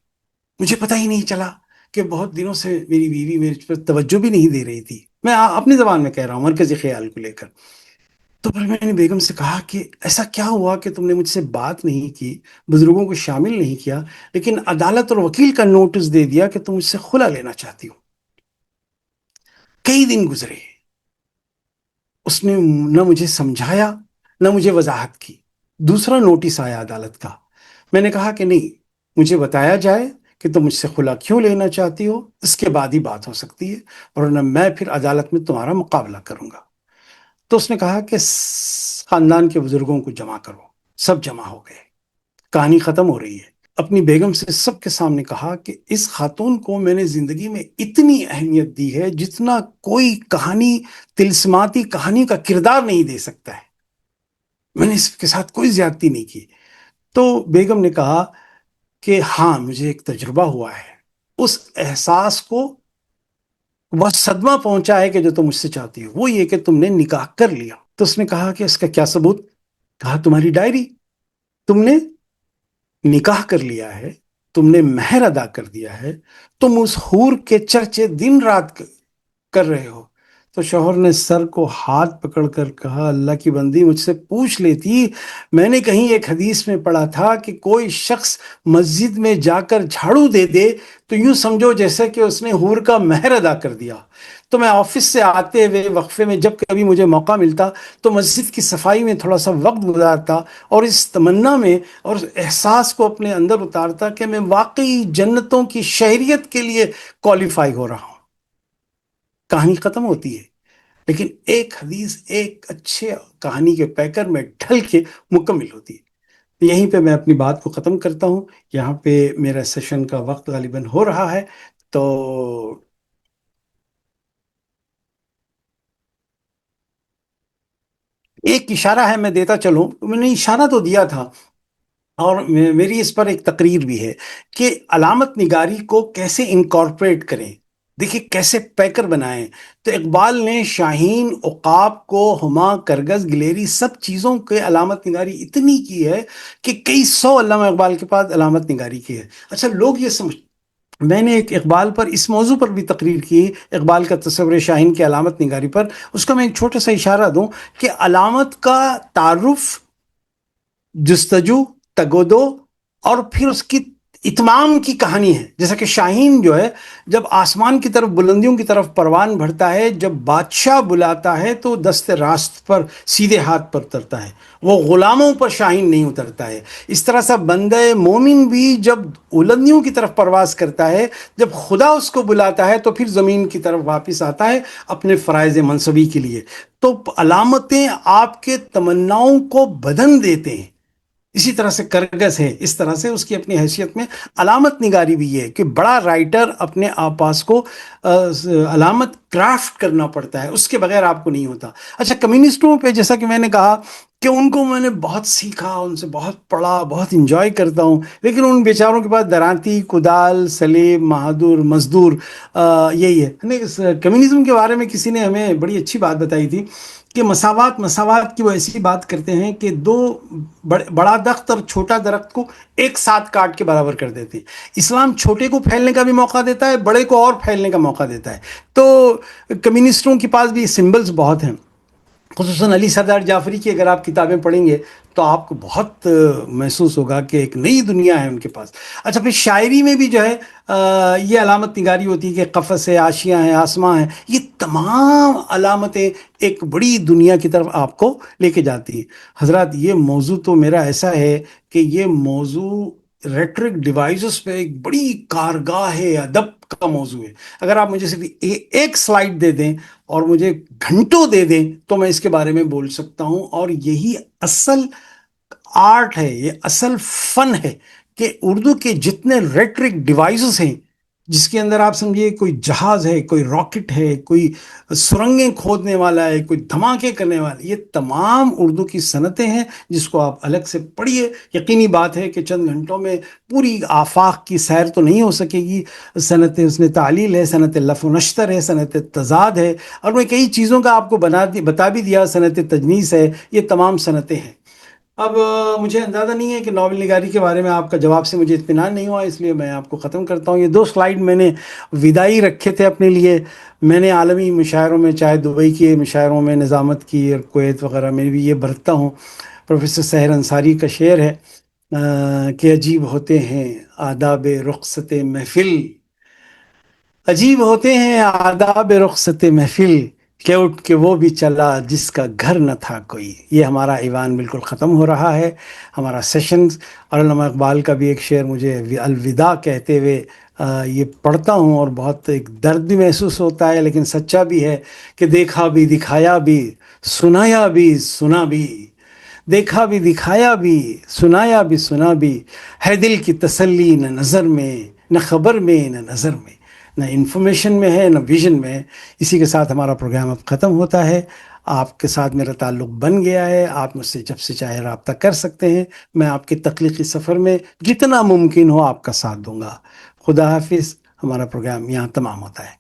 مجھے پتہ ہی نہیں چلا کہ بہت دنوں سے میری بیوی میرے پر توجہ بھی نہیں دے رہی تھی۔ میں اپنی زبان میں کہہ رہا ہوں، مرکزی خیال کو لے کر۔ تو پھر میں نے بیگم سے کہا کہ ایسا کیا ہوا کہ تم نے مجھ سے بات نہیں کی، بزرگوں کو شامل نہیں کیا، لیکن عدالت اور وکیل کا نوٹس دے دیا کہ تم مجھ سے خلا لینا چاہتی ہو۔ کئی دن گزرے، اس نے نہ مجھے سمجھایا نہ مجھے وضاحت کی۔ دوسرا نوٹس آیا عدالت کا۔ میں نے کہا کہ نہیں، مجھے بتایا جائے کہ تم مجھ سے خلا کیوں لینا چاہتی ہو، اس کے بعد ہی بات ہو سکتی ہے، ورنہ میں پھر عدالت میں تمہارا مقابلہ کروں گا۔ تو اس نے کہا کہ خاندان کے بزرگوں کو جمع کرو۔ سب جمع ہو گئے، کہانی ختم ہو رہی ہے۔ اپنی بیگم سے سب کے سامنے کہا کہ اس خاتون کو میں نے زندگی میں اتنی اہمیت دی ہے جتنا کوئی کہانی، طلسماتی کہانی کا کردار نہیں دے سکتا ہے۔ میں نے اس کے ساتھ کوئی زیادتی نہیں کی۔ تو بیگم نے کہا کہ ہاں، مجھے ایک تجربہ ہوا ہے، اس احساس کو بہت صدمہ پہنچا ہے کہ جو تم مجھ سے چاہتی ہو وہ یہ کہ تم نے نکاح کر لیا۔ تو اس نے کہا کہ اس کا کیا ثبوت؟ کہا تمہاری ڈائری، تم نے نکاح کر لیا ہے، تم نے مہر ادا کر دیا ہے، تم اس حور کے چرچے دن رات کر رہے ہو۔ تو شوہر نے سر کو ہاتھ پکڑ کر کہا، اللہ کی بندی مجھ سے پوچھ لیتی، میں نے کہیں ایک حدیث میں پڑھا تھا کہ کوئی شخص مسجد میں جا کر جھاڑو دے دے تو یوں سمجھو جیسے کہ اس نے حور کا مہر ادا کر دیا۔ تو میں آفس سے آتے ہوئے وقفے میں جب کبھی مجھے موقع ملتا تو مسجد کی صفائی میں تھوڑا سا وقت گزارتا، اور اس تمنا میں اور اس احساس کو اپنے اندر اتارتا کہ میں واقعی جنتوں کی شہریت کے لیے کوالیفائی ہو رہا ہوں۔ کہانی ختم ہوتی ہے، لیکن ایک حدیث ایک اچھے کہانی کے پیکر میں ڈھل کے مکمل ہوتی ہے۔ یہیں پہ میں اپنی بات کو ختم کرتا ہوں، یہاں پہ میرا سیشن کا وقت غالباً ہو رہا ہے، تو ایک اشارہ ہے میں دیتا چلوں، میں نے اشارہ تو دیا تھا، اور میری اس پر ایک تقریر بھی ہے کہ علامت نگاری کو کیسے انکارپوریٹ کریں، دیکھیں کیسے پیکر بنائیں۔ تو اقبال نے شاہین، عقاب کو، ہما، کرگس، گلیری، سب چیزوں کے علامت نگاری اتنی کی ہے کہ کئی سو علامہ اقبال کے پاس علامت نگاری کی ہے۔ اچھا لوگ یہ سمجھ، میں نے ایک اقبال پر اس موضوع پر بھی تقریر کی، اقبال کا تصور شاہین کی علامت نگاری پر، اس کا میں ایک چھوٹا سا اشارہ دوں کہ علامت کا تعارف، جستجو، تگودو، اور پھر اس کی اتمام کی کہانی ہے۔ جیسا کہ شاہین جو ہے جب آسمان کی طرف، بلندیوں کی طرف پروان بھرتا ہے، جب بادشاہ بلاتا ہے تو دست راست پر سیدھے ہاتھ پر اترتا ہے، وہ غلاموں پر شاہین نہیں اترتا ہے۔ اس طرح سے بندہ مومن بھی جب بلندیوں کی طرف پرواز کرتا ہے، جب خدا اس کو بلاتا ہے تو پھر زمین کی طرف واپس آتا ہے اپنے فرائض منصبی کے لیے۔ تو علامتیں آپ کے تمناؤں کو بدن دیتے ہیں۔ اسی طرح سے کرگس ہے، اس طرح سے اس کی اپنی حیثیت میں علامت نگاری بھی ہے کہ بڑا رائٹر اپنے آپاس کو علامت کرافٹ کرنا پڑتا ہے، اس کے بغیر آپ کو نہیں ہوتا۔ اچھا کمیونسٹوں پہ جیسا کہ میں نے کہا کہ ان کو میں نے بہت سیکھا، ان سے بہت پڑھا، بہت انجوائے کرتا ہوں، لیکن ان بیچاروں کے پاس درانتی، کدال، سلیب، بہادر، مزدور، یہی ہے۔ کمیونزم کے بارے میں کسی نے ہمیں بڑی اچھی بات بتائی تھی کہ مساوات، مساوات کی وہ ایسی بات کرتے ہیں کہ دو بڑا درخت اور چھوٹا درخت کو ایک ساتھ کاٹ کے برابر کر دیتے ہیں۔ اسلام چھوٹے کو پھیلنے کا بھی موقع دیتا ہے، بڑے کو اور پھیلنے کا موقع دیتا ہے۔ تو کمیونسٹوں کے پاس بھی سمبلز بہت ہیں، خصوصاً علی سردار جعفری کی اگر آپ کتابیں پڑھیں گے تو آپ کو بہت محسوس ہوگا کہ ایک نئی دنیا ہے ان کے پاس۔ اچھا پھر شاعری میں بھی جو ہے یہ علامت نگاری ہوتی ہے کہ قفس ہے، آشیاں ہیں، آسماں ہیں، یہ تمام علامتیں ایک بڑی دنیا کی طرف آپ کو لے کے جاتی ہیں۔ حضرات یہ موضوع تو میرا ایسا ہے کہ یہ موضوع ریٹرک ڈیوائسز پہ ایک بڑی کارگاہ ہے، ادب کا موضوع ہے۔ اگر آپ مجھے صرف ایک سلائیڈ دے دیں اور مجھے گھنٹوں دے دیں تو میں اس کے بارے میں بول سکتا ہوں، اور یہی اصل آرٹ ہے، یہ اصل فن ہے کہ اردو کے جتنے ریٹرک ڈیوائسز ہیں، جس کے اندر آپ سمجھیے کوئی جہاز ہے، کوئی راکٹ ہے، کوئی سرنگیں کھودنے والا ہے، کوئی دھماکے کرنے والا ہے، یہ تمام اردو کی صنعتیں ہیں جس کو آپ الگ سے پڑھیے۔ یقینی بات ہے کہ چند گھنٹوں میں پوری آفاق کی سیر تو نہیں ہو سکے گی۔ صنعت حسن تعلیل ہے، صنعت لف و نشر ہے، صنعت تضاد ہے، اور میں کئی چیزوں کا آپ کو بتا بھی دیا، صنعت تجنیس ہے، یہ تمام صنعتیں ہیں۔ اب مجھے اندازہ نہیں ہے کہ ناول نگاری کے بارے میں آپ کا جواب سے مجھے اطمینان نہیں ہوا، اس لیے میں آپ کو ختم کرتا ہوں۔ یہ دو سلائیڈ میں نے ودائی رکھے تھے اپنے لیے۔ میں نے عالمی مشاعروں میں، چاہے دبئی کے مشاعروں میں نظامت کی اور کویت وغیرہ میں بھی یہ برتتا ہوں۔ پروفیسر سحر انصاری کا شعر ہے کہ عجیب ہوتے ہیں آداب رخصت محفل، عجیب ہوتے ہیں آداب رخصت محفل، کہ اٹھ کے وہ بھی چلا جس کا گھر نہ تھا کوئی۔ یہ ہمارا ایوان بالکل ختم ہو رہا ہے، ہمارا سیشنز۔ اور علامہ اقبال کا بھی ایک شعر مجھے الوداع کہتے ہوئے یہ پڑھتا ہوں اور بہت ایک درد بھی محسوس ہوتا ہے، لیکن سچا بھی ہے کہ دیکھا بھی، دکھایا بھی، سنایا بھی، سنا بھی، دیکھا بھی، دکھایا بھی، سنایا بھی، سنا بھی، ہے دل کی تسلی نہ نظر میں، نہ خبر میں، نہ نظر میں، نہ انفارمیشن میں ہے، نہ ویژن میں ہے۔ اسی کے ساتھ ہمارا پروگرام اب ختم ہوتا ہے۔ آپ کے ساتھ میرا تعلق بن گیا ہے، آپ مجھ سے جب سے چاہے رابطہ کر سکتے ہیں۔ میں آپ کے تخلیقی سفر میں جتنا ممکن ہو آپ کا ساتھ دوں گا۔ خدا حافظ۔ ہمارا پروگرام یہاں تمام ہوتا ہے۔